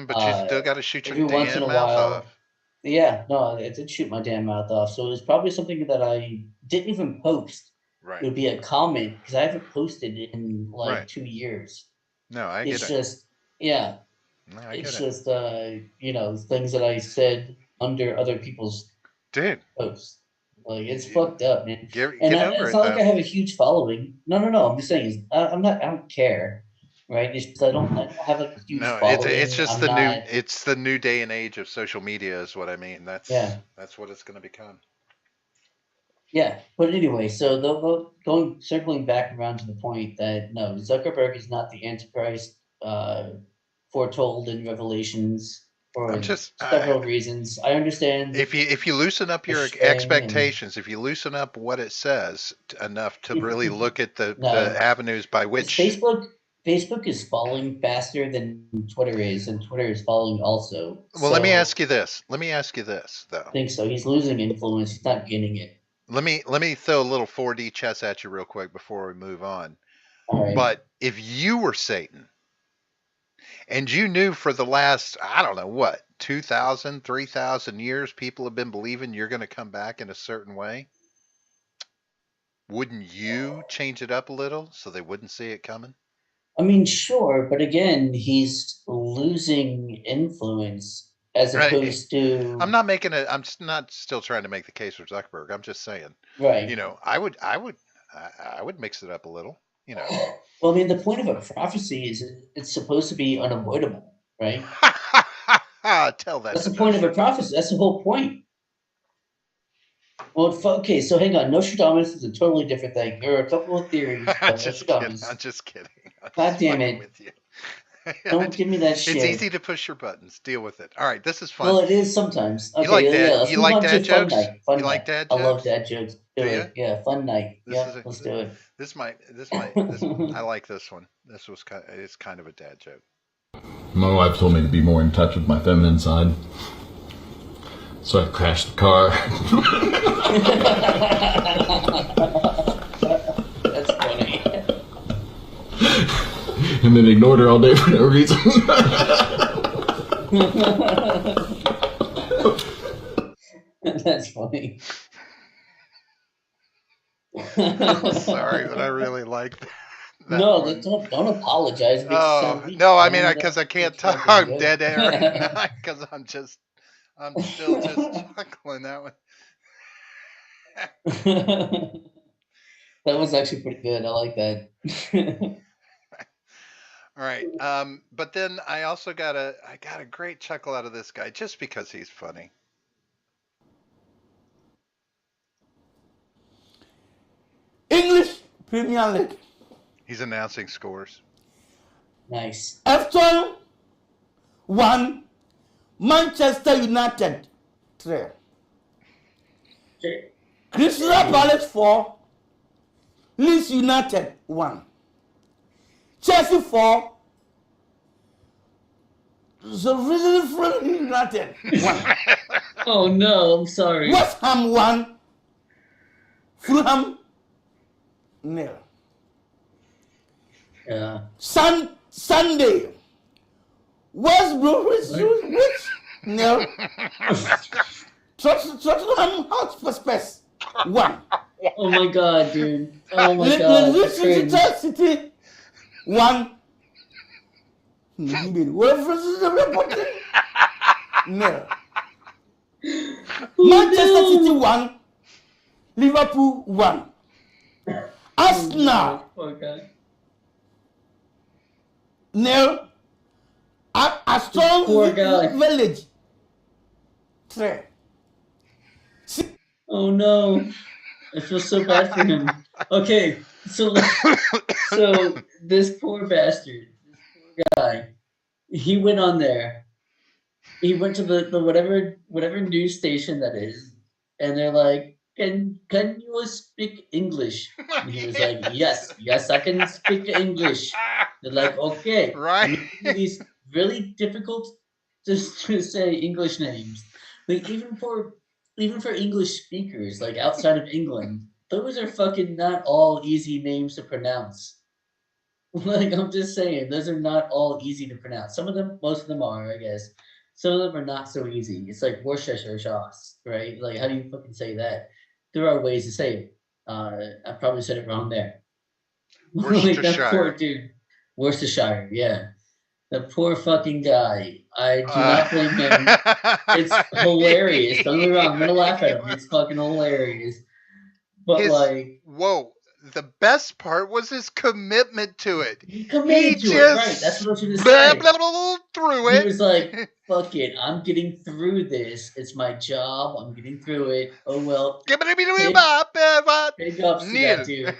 But you still got to shoot your every once in damn a mouth while. off. Yeah, no, it did shoot my damn mouth off. So it was probably something that I didn't even post. It Right. would be a comment because I haven't posted in like Right. 2 years. No, I get It's it. just, yeah, No, I get it's it. just, things that I said under other people's Dude, posts. Like, it's fucked up, man. And get over it's it not like though. I have a huge following. No. I'm just saying, I'm not, I don't care, right? It's just I don't have like a huge No, it's following. just I'm not, the new day and age of social media is what I mean. yeah. That's what it's going to become. Yeah, but anyway, so circling back around to the point that no, Zuckerberg is not the Antichrist foretold in Revelations. for I'm just several reasons. I understand if you loosen up your staying and- expectations, if you loosen up what it says enough to really look at the No. avenues by which Facebook is falling faster than Twitter is, and Twitter is falling also. Well, let me ask you this. Let me ask you this, though. I think so. He's losing influence. He's not getting it. Let me throw a little 4D chess at you real quick before we move on. All right. But if you were Satan and you knew for the last, I don't know what, 2,000, 3,000 years, people have been believing you're going to come back in a certain way, wouldn't you change it up a little so they wouldn't see it coming? I mean, sure, but again, he's losing influence as opposed to. I'm not making it. I'm not still trying to make the case for Zuckerberg. I'm just saying. Right. You know, I would mix it up a little. You know. Well, I mean, the point of a prophecy is it's supposed to be unavoidable, right? Tell that. That's the point of a prophecy. That's the whole point. Well, okay, so hang on. Nostradamus is a totally different thing. There are a couple of theories I'm about just Nostradamus. kidding. I'm just kidding. God damn it. With you. Don't give me that shit. It's easy to push your buttons. Deal with it. All right, this is fun. Well, it is sometimes. Okay, You like yeah, dad? let's You move like on to dad fun jokes? night. Fun You like night. dad I love jokes? dad jokes. Do Do it. Yeah, fun night. Yeah, let's do it. This might. I like this one. It's kind of a dad joke. My wife told me to be more in touch with my feminine side, so I crashed the car. That's funny. And then ignored her all day for no reason. That's funny. I'm sorry, but I really like that. No, one. don't apologize. It makes it sound weak. No, I mean, Don't- because I can't it's talk. fucking I'm good. dead air. Because I'm still just chuckling that one. That was actually pretty good. I like that. All right. But then I also got a great chuckle out of this guy just because he's funny. English Premier League. He's announcing scores. Nice. Everton 1, Manchester United 3. Crystal Palace 4, Leeds United 1. Chelsea 4, Sheffield United 1. Oh no, I'm sorry. West Ham 1, Fulham 0. Yeah. Sunday, West Bromwich 0. Tottenham Hotspur 1. Oh my god, dude. Oh my god. Leicester City 1. No. Manchester City 1. Liverpool 1. Arsenal Oh god. 0. Aston Poor guy. Village 3. Oh no. I feel so bad for him. Okay, so this poor bastard, this poor guy, he went on there. He went to the whatever news station that is, and they're like, Can you speak English? And he was like, Yes, I can speak English. They're like, okay. Right. And these really difficult to say English names. Like even for English speakers, like outside of England, those are fucking not all easy names to pronounce. Like I'm just saying, those are not all easy to pronounce. Some of them, most of them are, I guess. Some of them are not so easy. It's like Worcestershire sauce, right? Like how do you fucking say that? There are ways to say it. I probably said it wrong there. Like that poor dude. Worcestershire, yeah. The poor fucking guy. I do not blame him. It's hilarious. Don't get me wrong. I'm gonna laugh at him. It's fucking hilarious. But like, whoa, the best part was his commitment to it. He committed to it, right? That's what I was going to blah, say. blah, blah, blah, through He it. was like, fuck it, I'm getting through this. It's my job. I'm getting through it. Oh, well. Big ups to that dude.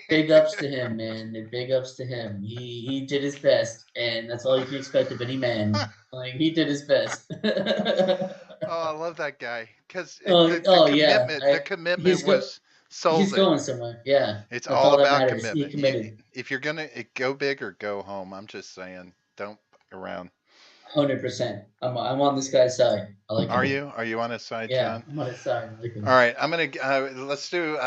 Big ups to him, man. Big ups to him. He did his best, and that's all you can expect of any man. Like, he did his best. Oh, I love that guy because yeah. the commitment was sold. He's going somewhere. Yeah, it's that's all all that about matters. commitment. He committed. If you're gonna go big or go home, I'm just saying, don't fuck around. 100%. I'm on this guy's side. I like him. Are you on his side, Yeah, John? I'm on his side. I like him. All right, I'm gonna let's do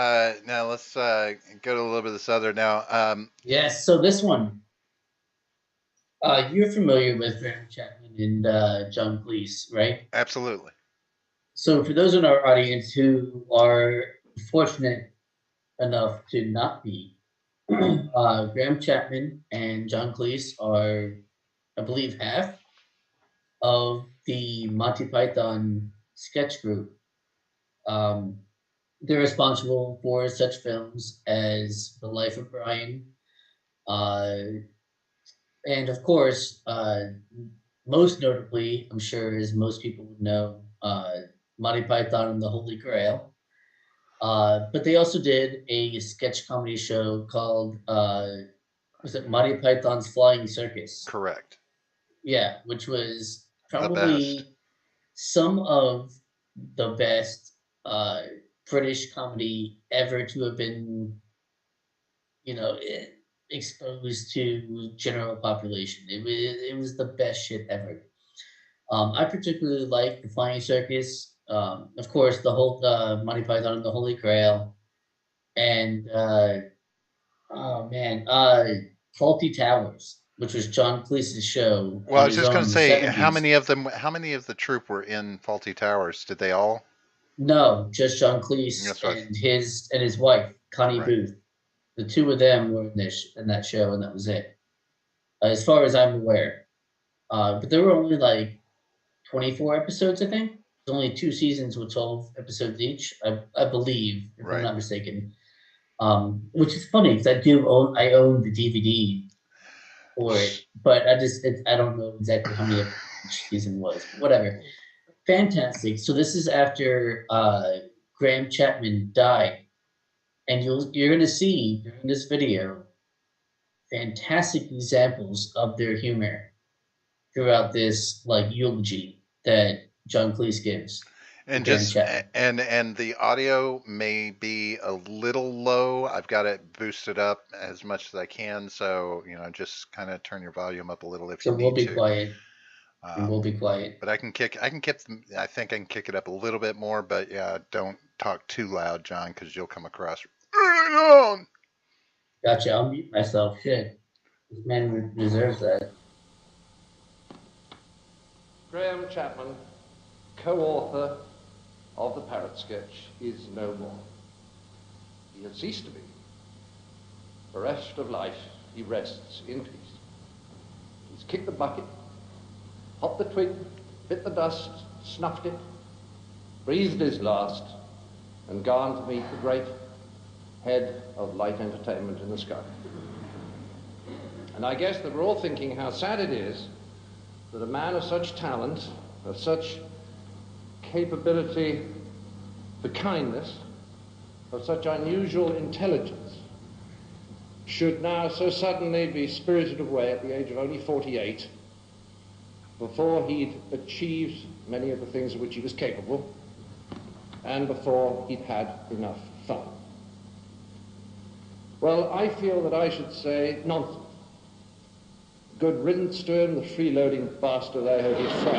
now. Let's go to a little bit of this other now. Yes. So this one, you're familiar with Graham Chapman and John Cleese, right? Absolutely. So for those in our audience who are fortunate enough to not be, Graham Chapman and John Cleese are, I believe, half of the Monty Python sketch group. They're responsible for such films as The Life of Brian, and of course, most notably, I'm sure as most people would know, Monty Python and the Holy Grail. But they also did a sketch comedy show called, was it Monty Python's Flying Circus? Correct. Yeah, which was probably some of the best British comedy ever to have been, exposed to general population. It was the best shit ever. I particularly like the Flying Circus. Of course, the whole Monty Python and the Holy Grail, and Faulty Towers, which was John Cleese's show. Well, I was just going to say, 70s. how many of the troupe were in Faulty Towers? Did they all? No, just John Cleese and his wife Connie Booth. The two of them were in that show, and that was it, as far as I'm aware. But there were only like 24 episodes, I think. There's only 2 seasons with 12 episodes each, I believe, if I'm not mistaken. Which is funny because I own the DVD for it, but I don't know exactly how many each season was. Whatever. Fantastic. So this is after Graham Chapman died, and you're going to see during this video fantastic examples of their humor throughout this eulogy that John Cleese gives. And and the audio may be a little low. I've got it boosted up as much as I can, so just kind of turn your volume up a little if you need to. So we'll be quiet. We'll be quiet. But I think I can kick it up a little bit more, but yeah, don't talk too loud, John, because you'll come across. Gotcha. I'll mute myself. Shit. This man deserves that. Graham Chapman, co-author of the Parrot Sketch, is no more. He has ceased to be. Bereft of life, he rests in peace. He's kicked the bucket, hopped the twig, bit the dust, snuffed it, breathed his last, and gone to meet the great head of light entertainment in the sky. And I guess that we're all thinking how sad it is that a man of such talent, of such capability for kindness, of such unusual intelligence, should now so suddenly be spirited away at the age of only 48, before he'd achieved many of the things of which he was capable, and before he'd had enough fun. Well, I feel that I should say nonsense. Good riddance to him, the freeloading bastard, I hope he's found.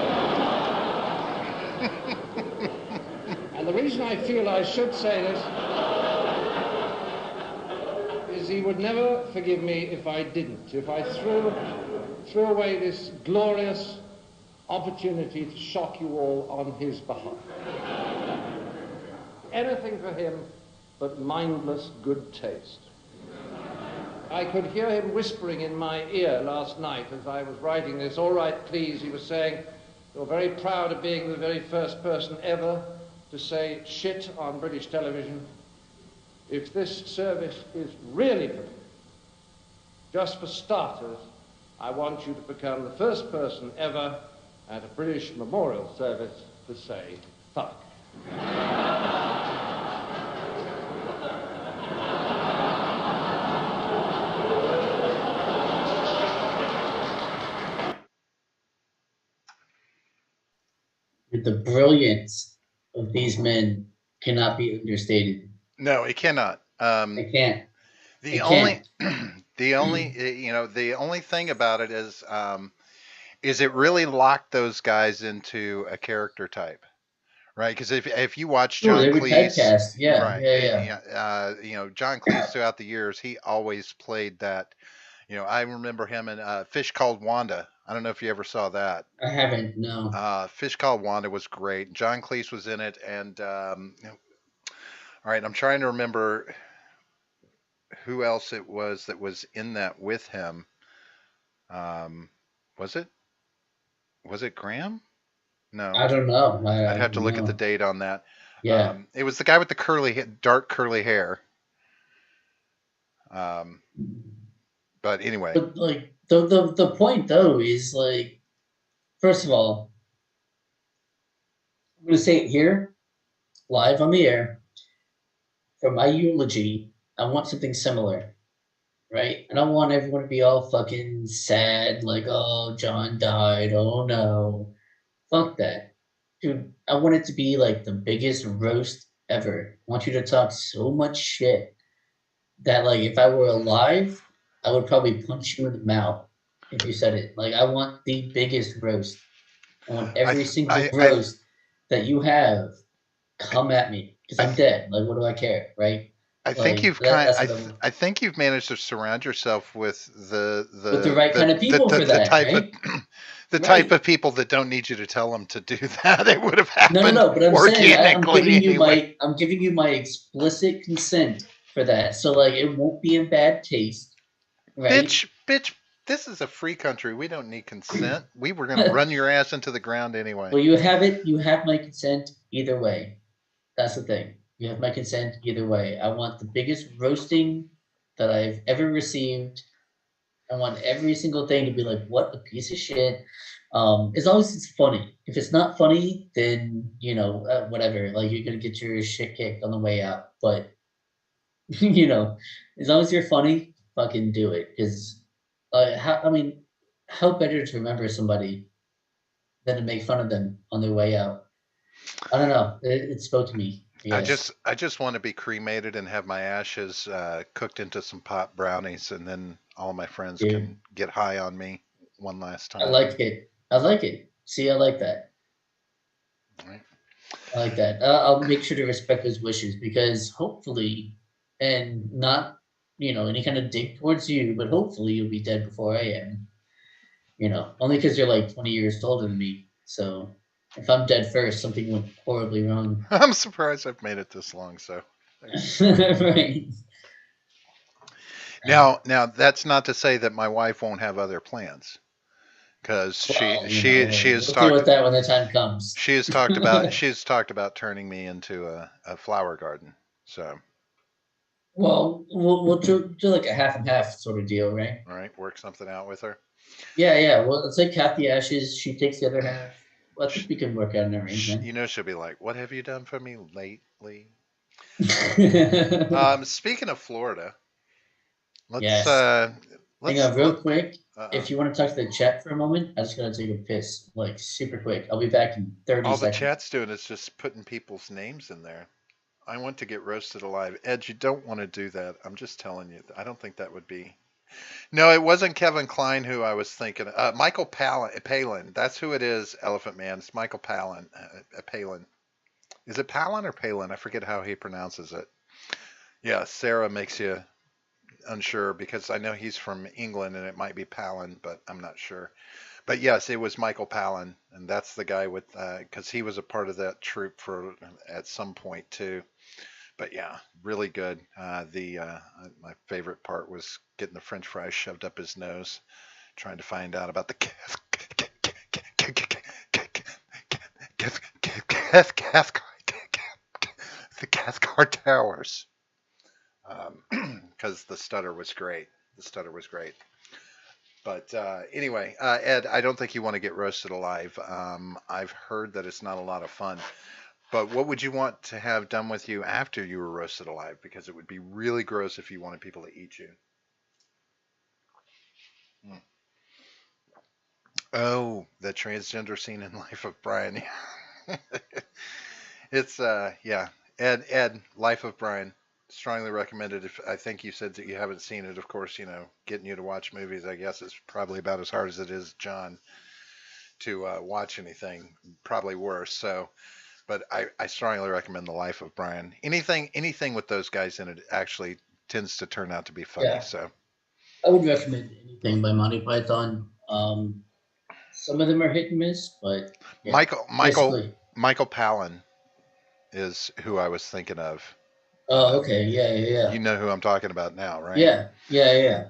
And the reason I feel I should say this is he would never forgive me if I didn't, if I threw away this glorious opportunity to shock you all on his behalf. Anything for him but mindless good taste. I could hear him whispering in my ear last night as I was writing this. All right, please, he was saying, you're very proud of being the very first person ever to say shit on British television. if this service is really for you, just for starters, I want you to become the first person ever at a British memorial service to say fuck. The brilliance of these men cannot be understated. No, it cannot. I can't. The I only, can't. the only thing about it is it really locked those guys into a character type, right? Because if you watch Sure, John they were Cleese, typecast. Yeah, right, yeah, yeah. John Cleese throughout the years, he always played that. I remember him in Fish Called Wanda. I don't know if you ever saw that. I haven't. No. Fish Called Wanda was great. John Cleese was in it, and all right, I'm trying to remember who else it was that was in that with him. Um, was it Graham? I No, don't know. I'd I have to don't look at the know. date on that. Yeah. It was the guy with the dark curly hair. But anyway, But like the point though is like, first of all, I'm gonna say it here, live on the air, for my eulogy. I want something similar, right? I don't want everyone to be all fucking sad, like, oh, John died. Oh no. Fuck that. Dude, I want it to be like the biggest roast ever. I want you to talk so much shit that like if I were alive, I would probably punch you in the mouth if you said it. Like I want the biggest roast. I want I every th- single roast that you have come at me because I I'm dead. Like what do I care, right? I think Like you've kind that's what I want. I think you've managed to surround yourself with With the right kind of people for the that, type of right? the type Right. of people that don't need you to tell them to do that. It would have No, no, happened no. But I'm saying I'm organically giving you anyway. my explicit consent for that. So like it won't be in bad taste, right? Bitch, this is a free country. We don't need consent. We were gonna run your ass into the ground anyway. Well, you have it. You have my consent either way. That's the thing. You have my consent either way. I want the biggest roasting that I've ever received. I want every single thing to be like, "What a piece of shit." As long as it's funny. If it's not funny, then whatever. Like you're gonna get your shit kicked on the way out. But you know, as long as you're funny, fucking do it. Because, I mean, how better to remember somebody than to make fun of them on their way out? I don't know. It spoke to me. Yes. I just want to be cremated and have my ashes cooked into some pot brownies, and then all my friends Dude, can get high on me one last I time. like it. I like it. See, I like that. Right. I like that. I'll make sure to respect those wishes because hopefully, and not any kind of dig towards you, but hopefully you'll be dead before I am. Only because you're like 20 years older than me. So if I'm dead first, something went horribly wrong. I'm surprised I've made it this long. So Right. now that's not to say that my wife won't have other plans, because Well, she has we'll deal with talked that when the time comes. she has talked about turning me into a flower garden. So Well, we'll do like a half and half sort of deal, right? all right, work something out with her. Yeah, yeah. Well, let's like half the ashes. She takes the other half. Well, I think we can work out an arrangement. She'll be like, "What have you done for me lately?" Yes. Speaking of Florida, let's Hang on, real quick. uh, If you want to talk to the chat for a moment, I just gotta take a piss, like super quick. I'll be back in 30 all the seconds. chat's doing is just putting people's names in there. I want to get roasted alive. Ed, you don't want to do that. I'm just telling you. I don't think that would be. No, it wasn't Kevin Kline who I was thinking. Michael Palin. That's who it is, Elephant Man. It's Michael Palin. Palin. Is it Palin or Palin? I forget how he pronounces it. Yeah, Sarah makes you unsure because I know he's from England and it might be Palin, but I'm not sure. But yes, it was Michael Palin, and that's the guy with because he was a part of that troop for at some point too. But yeah, really good. My favorite part was getting the French fries shoved up his nose, trying to find out about the Cathcart Towers. because the stutter was great. The stutter was great. But anyway, Ed, I don't think you want to get roasted alive. I've heard that it's not a lot of fun. But what would you want to have done with you after you were roasted alive? Because it would be really gross if you wanted people to eat you. Hmm. Oh, the transgender scene in Life of Brian. It's yeah. Ed, Life of Brian. Strongly recommended. If I think you said that you haven't seen it, of course, you know, getting you to watch movies, I guess, is probably about as hard as it is, John, to watch anything. Probably worse. So, but I strongly recommend The Life of Brian. Anything with those guys in it actually tends to turn out to be funny. Yeah. So I would recommend anything by Monty Python. Some of them are hit and miss, but yeah, Michael Palin is who I was thinking of. Oh, okay, yeah. You know who I'm talking about now, right? Yeah. Yeah,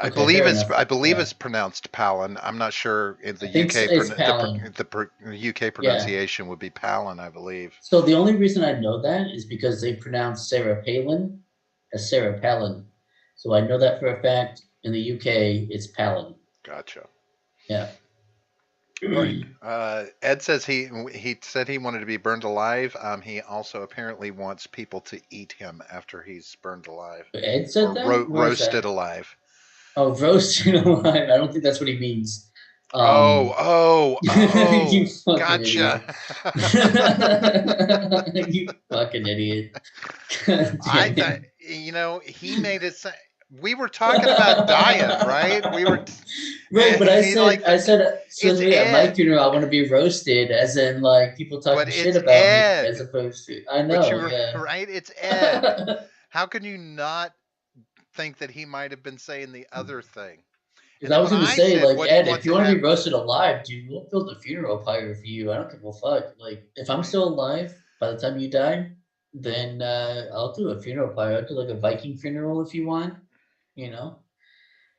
I Okay, believe fair it's enough. it's pronounced Palin. I'm not sure in the I think UK it's Palin. the UK pronunciation would be Palin, I believe. So the only reason I know that is because they pronounce Sarah Palin as Sarah Palin. So I know that for a fact. In the UK, it's Palin. Gotcha. Yeah. Right. Ed says he said he wanted to be burned alive. He also apparently wants people to eat him after he's burned alive. Ed said that? Roasted alive. Oh, roasted alive. I don't think that's what he means. Oh, you fucking gotcha. Idiot. You fucking idiot. I thought, you know, he made it sound. We were talking about diet, right? We were right, but I said so at my funeral I want to be roasted, as in like people talking shit about Ed. me, as opposed to I know, right? It's Ed. How can you not think that he might have been saying the other thing? Because I was going to say, like, Ed, if you want to be roasted alive, dude, we'll build a funeral pyre for you. I don't give a fuck. Like, if I'm still alive by the time you die, then I'll do a funeral pyre. I'll do like a Viking funeral if you want. You know,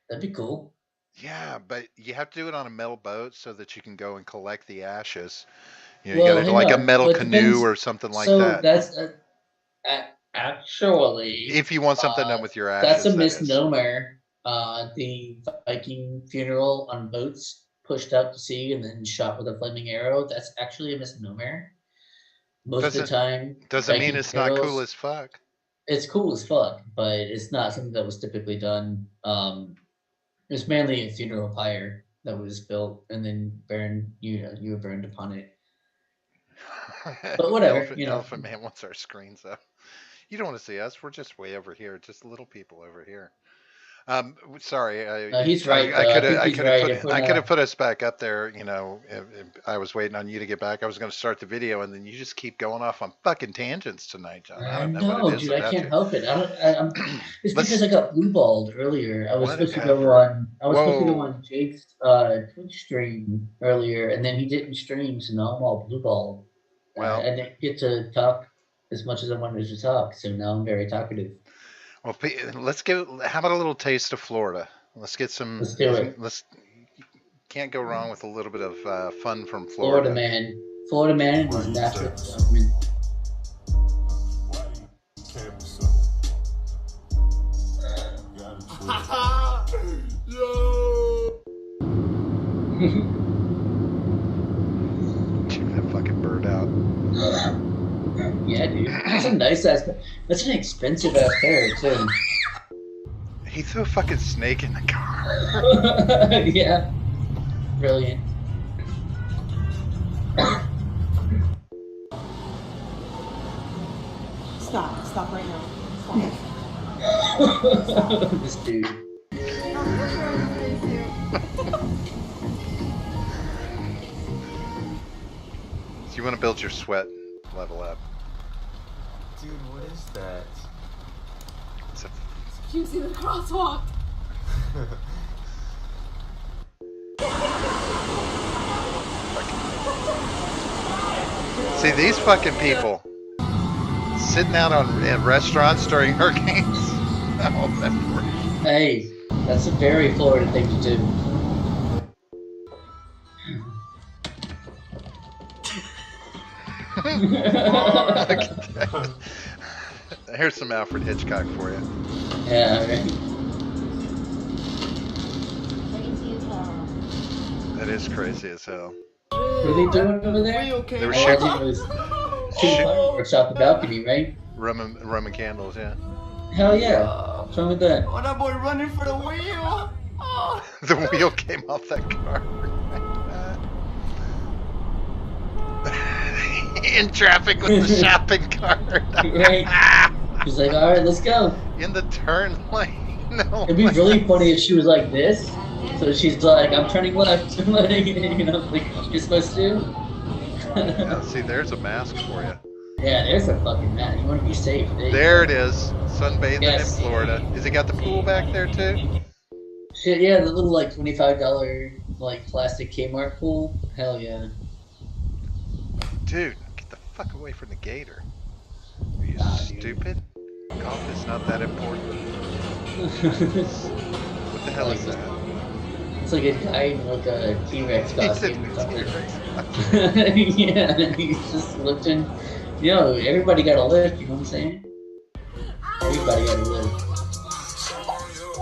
that'd be cool. Yeah, but you have to do it on a metal boat so that you can go and collect the ashes. You know, you got to do like a metal canoe or something like that. So that's actually, if you want something done with your ashes, that's a misnomer. The Viking funeral on boats pushed out to sea and then shot with a flaming arrow. That's actually a misnomer. Most of the time, doesn't mean it's not cool as fuck. It's cool as fuck, but it's not something that was typically done. It's mainly a funeral pyre that was built and then burned. You were burned upon it. But whatever, Elephant Man wants our screens up. You don't want to see us. We're just way over here. Just little people over here. Sorry. He's right. I could have put us back up there. You know, if I was waiting on you to get back. I was going to start the video, and then you just keep going off on fucking tangents tonight, John. I don't know what it is. Dude, I can't help it. It's because I got blue balled earlier. I was supposed to go on Jake's Twitch stream earlier, and then he didn't stream, so now I'm all blue balled. Well, I didn't get to talk as much as I wanted to talk, so now I'm very talkative. Well, how about a little taste of Florida? Let's get some. Let's do it. Can't go wrong with a little bit of fun from Florida. Florida man is natural development. Check that fucking bird out. Yeah, dude. That's a nice ass. That's an expensive ass pair too. He threw a fucking snake in the car. Yeah. Brilliant. Stop right now. This dude. So you want to build your sweat level up. Dude, what is that? You see the crosswalk. See, these fucking people sitting out in restaurants during hurricanes. Hey, that's a very Florida thing to do. Here's some Alfred Hitchcock for you. Yeah, right. That is crazy as hell. What are they doing over there? They were Oh, I think it was shooting fireworks out the balcony, right? Roman candles, yeah. Hell yeah. What's wrong with that? Oh, that boy running for the wheel. Oh. The wheel came off that car. In traffic with the shopping cart. Right. She's like, all right, let's go. In the turn lane. No. It'd be really funny if she was like this. So she's like, I'm turning left. Like, you know, like you're supposed to. Yeah, see, there's a mask for you. Yeah, there's a fucking man. You want to be safe. There it is. Sunbathing Yes. in Florida. Has it got the pool back there too? Shit, yeah, the little like $25 like plastic Kmart pool. Hell yeah. Dude, get the fuck away from the gator. Are you stupid? Golf is not that important. What the hell is that? It's like a guy in like a T-Rex costume or something. Yeah, and he's just lifting. You know, everybody got a lift, you know what I'm saying? Everybody got a lift.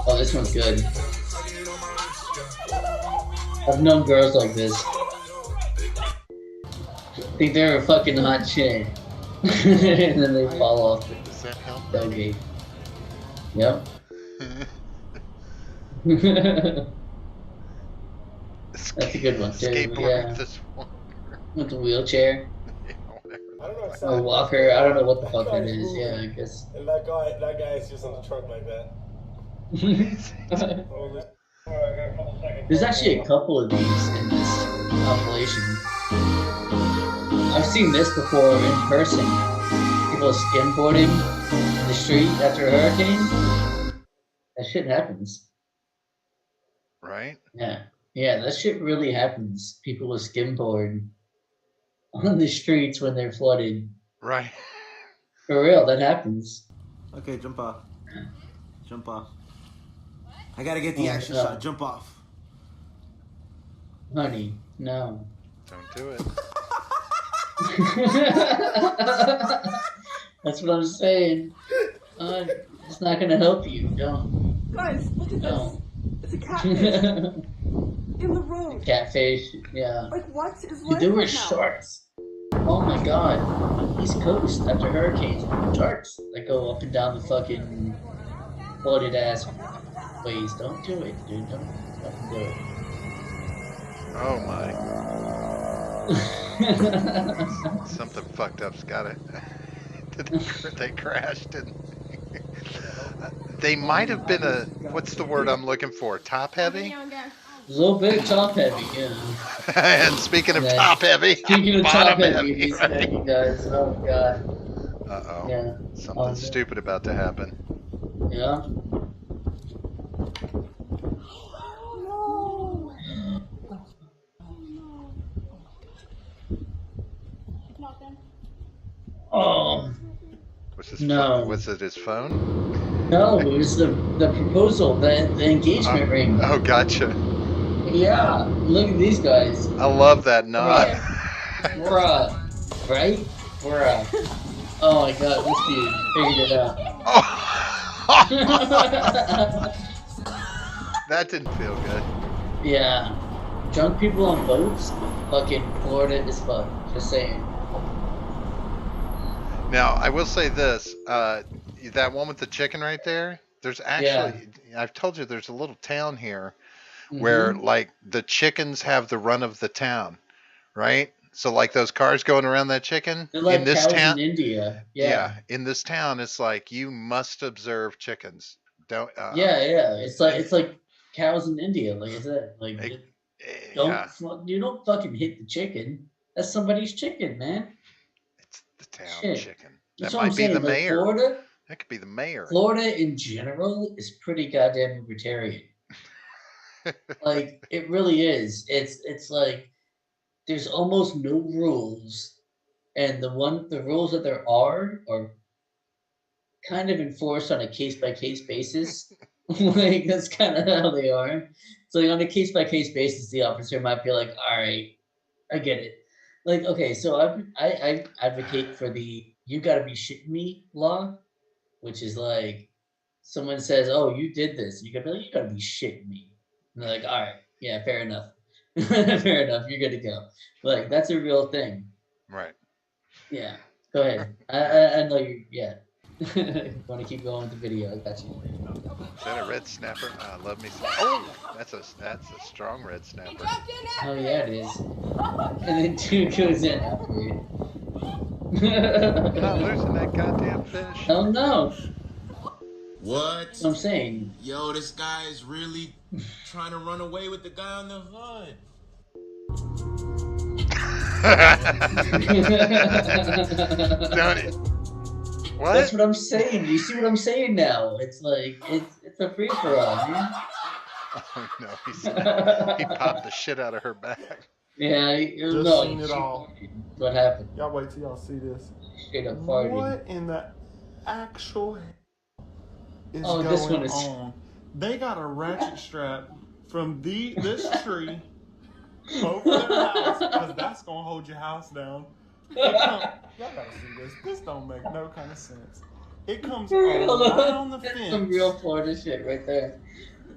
Oh, this one's good. I've known girls like this. Think they're a fucking hot shit. And then they fall off the tailgate. Yep. That's a good one too. Yeah. With the wheelchair. Or walker. I don't know what the fuck that is. Yeah, I guess. And that guy is just on the truck like that. There's actually a couple of these in this compilation. I've seen this before in person. People skimboarding in the street after a hurricane. That shit happens. Right? Yeah. Yeah, that shit really happens. People will skimboard on the streets when they're flooded. Right. For real, that happens. Okay, jump off. Jump off. I gotta get the action shot. Jump off. Honey, no. Don't do it. That's what I'm saying. It's not gonna help you. Don't. Guys, look at this. It's a catfish. In the road. Catfish, yeah. Like, what is Dude, life there were right now? sharks. Oh my god. On the East Coast, after hurricanes, sharks that go up and down the fucking flooded ass ways. Don't do it, dude. Don't fucking do it. Oh my. Something fucked up's got it. They crashed, didn't they? They might have been a, what's the word I'm looking for? Top heavy? A little bit top heavy, yeah. And speaking of top heavy, speaking of bottom top heavy, these right? guys. Oh god. Uh-oh. Yeah. Something stupid about to happen. Yeah. Was his No. phone, was it his phone? No, it was the proposal, the engagement ring. Oh, gotcha. Yeah, look at these guys. I love that nod. Bruh. Right? Bruh. Oh my god, this dude figured it out. That didn't feel good. Yeah. Drunk people on boats? Fucking Florida as fuck. Just saying. Now, I will say this, that one with the chicken right there, there's actually, I've told you there's a little town here where like the chickens have the run of the town, right? So like those cars going around that chicken They're like in this cows town, in India. Yeah. in this town, it's like you must observe chickens. Don't. Yeah. It's like cows in India. Like I said, like you don't fucking hit the chicken. That's somebody's chicken, man. The town Shit. chicken. That's That what I'm might be saying. the Like, mayor. Florida, That could be the mayor. Florida in general is pretty goddamn libertarian. Like it really is. It's like there's almost no rules, and the rules that there are kind of enforced on a case by case basis. Like that's kind of how they are. So like, on a case by case basis, the officer might be like, "All right, I get it." Like, okay, so I advocate for the "you got to be shitting me" law. which is like someone says, "Oh, you did this," you gotta be like, "You gotta be shitting me." And they're like, "All right, yeah, fair enough, fair enough, you're good to go." Like that's a real thing. Right. Yeah, go ahead. I know you. Yeah, want to keep going with the video? I got you. Is that a red snapper? I love me some. Oh, that's a strong red snapper. Oh yeah, it is. And then two goes in after it. I'm not losing that goddamn fish. Oh no. What? That's what I'm saying. Yo, this guy is really trying to run away with the guy on the hood. Don't it? What? That's what I'm saying. You see what I'm saying now? It's like it's a free for all, man. Oh no, he popped the shit out of her back. Yeah, Just no, seen it all. What happened? Y'all wait till y'all see this. Straight up farting. What in the actual is Oh, going this one is- on? They got a ratchet strap from this tree over their house because that's gonna hold your house down. Y'all gotta see this. This don't make no kind of sense. It comes around the That's fence. some real Florida shit right there.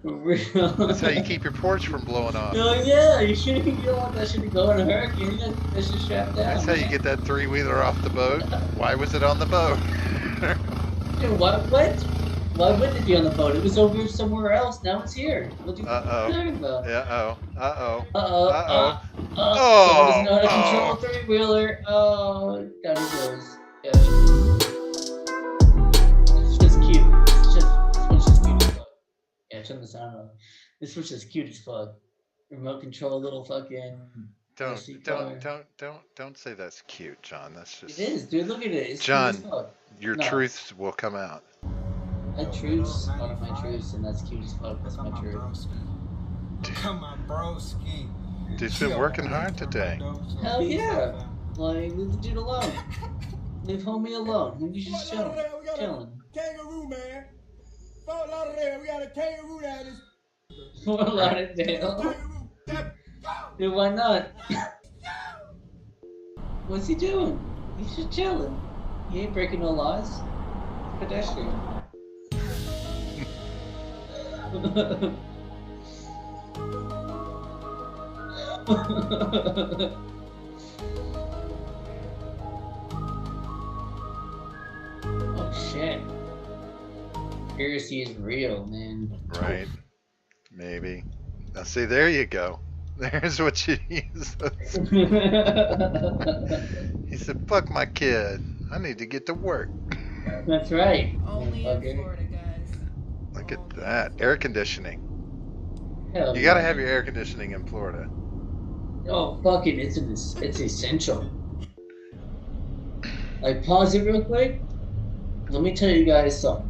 For real. That's how you keep your porch from blowing off. Oh yeah, you don't want that shit to go in a hurricane. That shit strapped down. That's how you get that three-wheeler off the boat. Why was it on the boat? Dude, what? Why wouldn't it be on the boat? It was over somewhere else. Now it's here. What are you talking about? Yeah. Uh-oh. Someone doesn't know how to control a three-wheeler. Oh, down he goes. Yeah. It's just cute. This one's just cute as fuck. Yeah, turn the sound on. This one's just cute as fuck. Remote control, little fucking. Don't say that's cute, John. That's just. It is, dude. Look at it. It's John, cute as fuck. your No. truths will come out. My truths, one of my truths, and that's cute as fuck. That's my truth. Come on, broski. Dude's been working hard today. Hell yeah! Like, leave the dude alone. Leave homie alone. He's just chilling. Kangaroo, man. Fort Lauderdale, we got a kangaroo down this. Fort Lauderdale. Dude, why not? What's he doing? He's just chilling. He ain't breaking no laws. Pedestrian. Oh shit. Conspiracy is real, man. Right. Maybe. Now see, there you go. There's what you use. He said, fuck my kid. I need to get to work. That's right. Only in Florida, guys. Look at that. Air conditioning. Hell You gotta yeah. have your air conditioning in Florida. Oh, fucking, it's essential. Like, pause it real quick. Let me tell you guys something.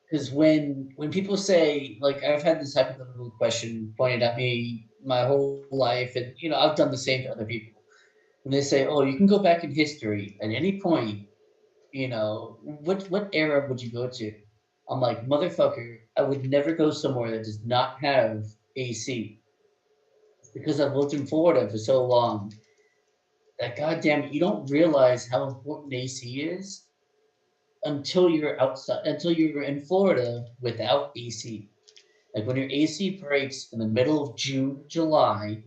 Because when people say, like, I've had this hypothetical question pointed at me my whole life, and, you know, I've done the same to other people. When they say, oh, you can go back in history at any point, you know, what era would you go to? I'm like, motherfucker, I would never go somewhere that does not have AC. Because I've lived in Florida for so long, that goddamn it, you don't realize how important AC is until you're outside, until you're in Florida without AC. Like when your AC breaks in the middle of June, July,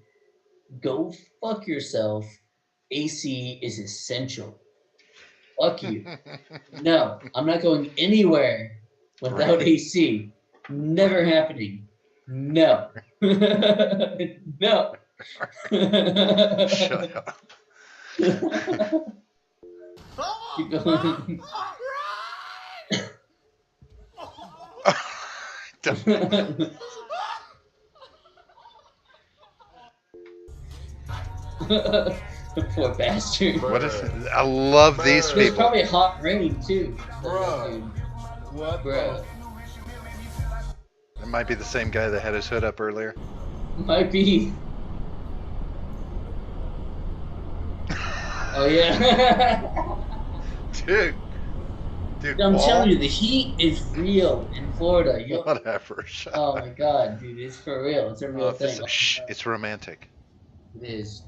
go fuck yourself. AC is essential. Fuck you. No, I'm not going anywhere without Right. AC. Never happening. No. No. Shut up. Keep going. Poor bastard. What is it? I love these There's people. probably hot rain too. Bruh. What? Bruh. It might be the same guy that had his hood up earlier. Might be. Oh yeah. Dude. Dude, I'm Wall? telling you, the heat is real in Florida. Whatever. Shut Oh up. my god, dude, it's for real. It's a real thing. Shh, it's romantic. It is.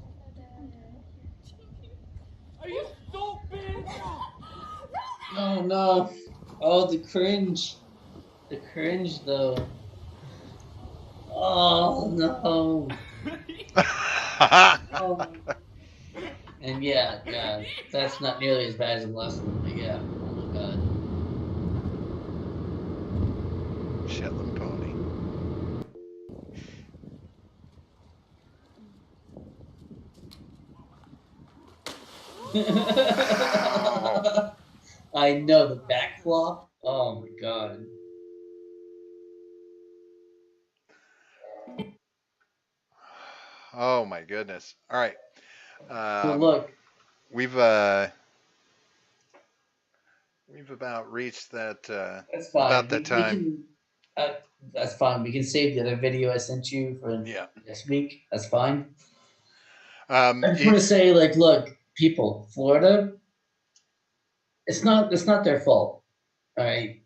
Are you stupid? Oh no. Oh, the cringe. The cringe, though. Oh no. Oh. And yeah, that's not nearly as bad as the last one, but yeah. Oh my god. Shetland pony. I know the backflop. Oh my god. Oh my goodness. All right. Well, look. We've about reached that That's fine. about that We time. can. That's fine. We can save the other video I sent you for this week. That's fine. I just want to say, like, look, people, Florida. It's not their fault. All right.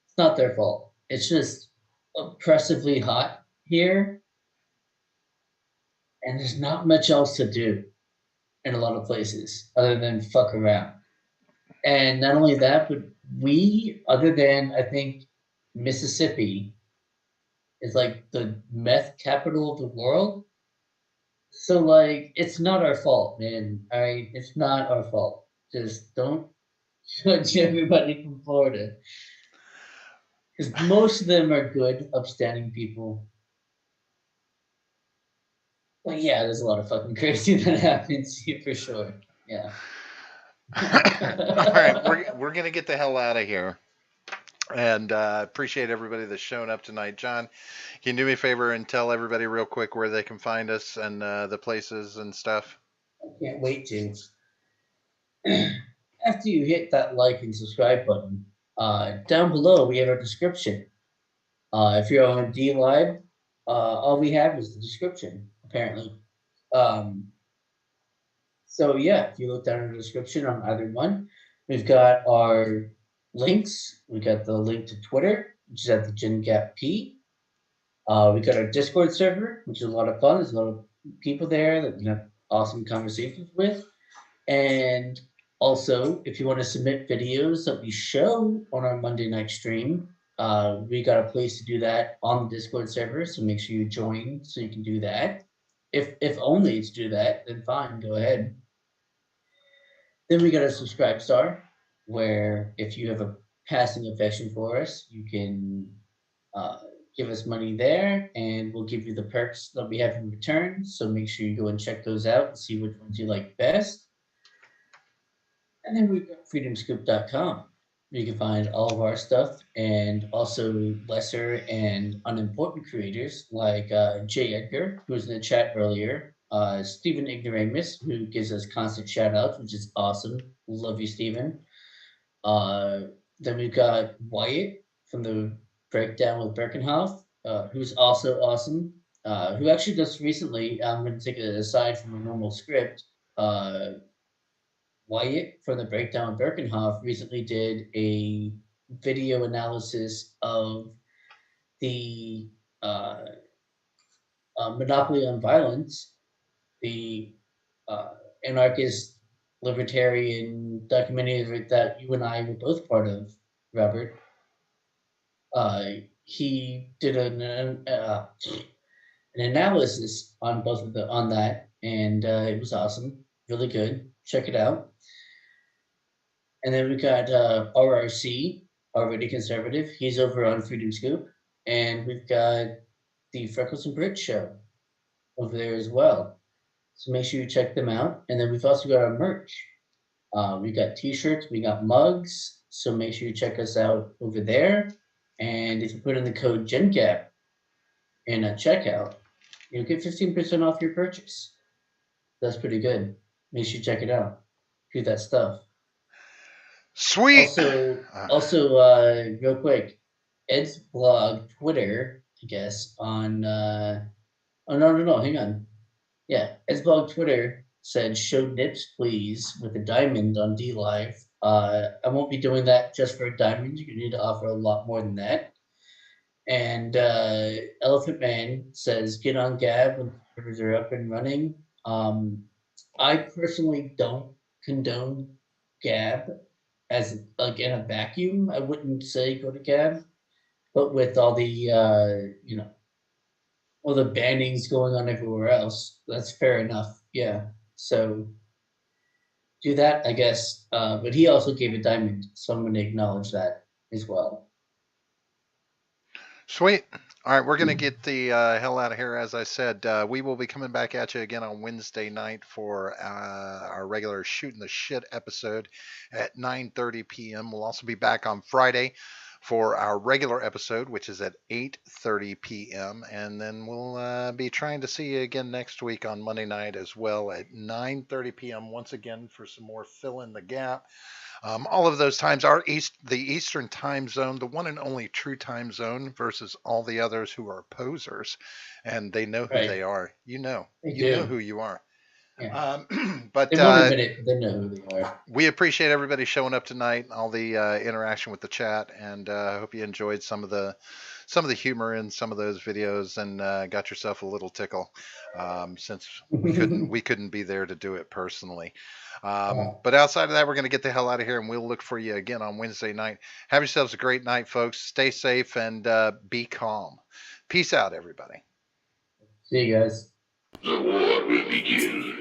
It's not their fault. It's just oppressively hot here, and there's not much else to do in a lot of places other than fuck around. And not only that, but we, other than I think Mississippi, is like the meth capital of the world. So like, it's not our fault, man. All right, it's not our fault. Just don't judge everybody from Florida, because most of them are good, upstanding people. Well, yeah, there's a lot of fucking crazy that happens here for sure. Yeah. All right, we're gonna get the hell out of here. And appreciate everybody that's shown up tonight. John, can you do me a favor and tell everybody real quick where they can find us and the places and stuff? I can't wait to. After you hit that like and subscribe button, down below we have our description. If you're on D Live, all we have is the description, apparently. Um, so yeah, if you look down in the description on either one, we've got our links. We got the link to Twitter, which is at the Gen Gap P. We got our Discord server, which is a lot of fun. There's a lot of people there that you have awesome conversations with. And also, if you want to submit videos that we show on our Monday night stream, we got a place to do that on the Discord server. So make sure you join so you can do that. If only to do that, then fine, go ahead. Then we got a subscribe star, where if you have a passing affection for us, you can give us money there, and we'll give you the perks that we have in return. So make sure you go and check those out and see which ones you like best. And then we've got freedomscoop.com. You can find all of our stuff and also lesser and unimportant creators like Jay Edgar, who was in the chat earlier, Stephen Ignoramus, who gives us constant shout outs, which is awesome. Love you, Stephen. Then we've got Wyatt from the Breakdown with Birkenhoff, who's also awesome. Who actually just recently, I'm going to take it aside from a normal script. Wyatt from the Breakdown with Birkenhoff recently did a video analysis of the Monopoly on Violence, the anarchist libertarian documentary that you and I were both part of, Robert. He did an analysis on both of on that, and it was awesome, really good. Check it out. And then we got RRC, Already Conservative. He's over on Freedom Scoop, and we've got the Freckles and Brit show over there as well. So make sure you check them out. And then we've also got our merch. We got T-shirts, we got mugs. So make sure you check us out over there. And if you put in the code GenGap in a checkout, you'll get 15% off your purchase. That's pretty good. Make sure you check it out. Do that stuff. Sweet. Also, real quick, Ed's blog Twitter, I guess, on oh no, hang on. Yeah, Ed's blog Twitter said show nips please with a diamond on D Live. I won't be doing that just for a diamond. You need to offer a lot more than that. And Elephant Man says get on Gab when servers are up and running. I personally don't condone Gab. as like in a vacuum, I wouldn't say go to Cav. But with all the all the bannings going on everywhere else, that's fair enough. Yeah. So do that, I guess. But he also gave a diamond, so I'm going to acknowledge that as well. Sweet. All right, we're going to get the hell out of here. As I said, we will be coming back at you again on Wednesday night for our regular Shooting the Shit episode at 9:30 p.m. We'll also be back on Friday for our regular episode, which is at 8:30 p.m. And then we'll be trying to see you again next week on Monday night as well at 9:30 p.m. once again for some more Fill in the Gap. All of those times are the Eastern time zone, the one and only true time zone versus all the others who are posers, and they know who they are. You know who you are. Yeah. But they won't admit it, but they know who they are. We appreciate everybody showing up tonight, all the interaction with the chat, and I hope you enjoyed some of the humor in some of those videos and got yourself a little tickle, since we couldn't be there to do it personally. But outside of that, we're going to get the hell out of here, and we'll look for you again on Wednesday night. Have yourselves a great night, folks. Stay safe and be calm. Peace out, everybody. See you guys. The war will begin.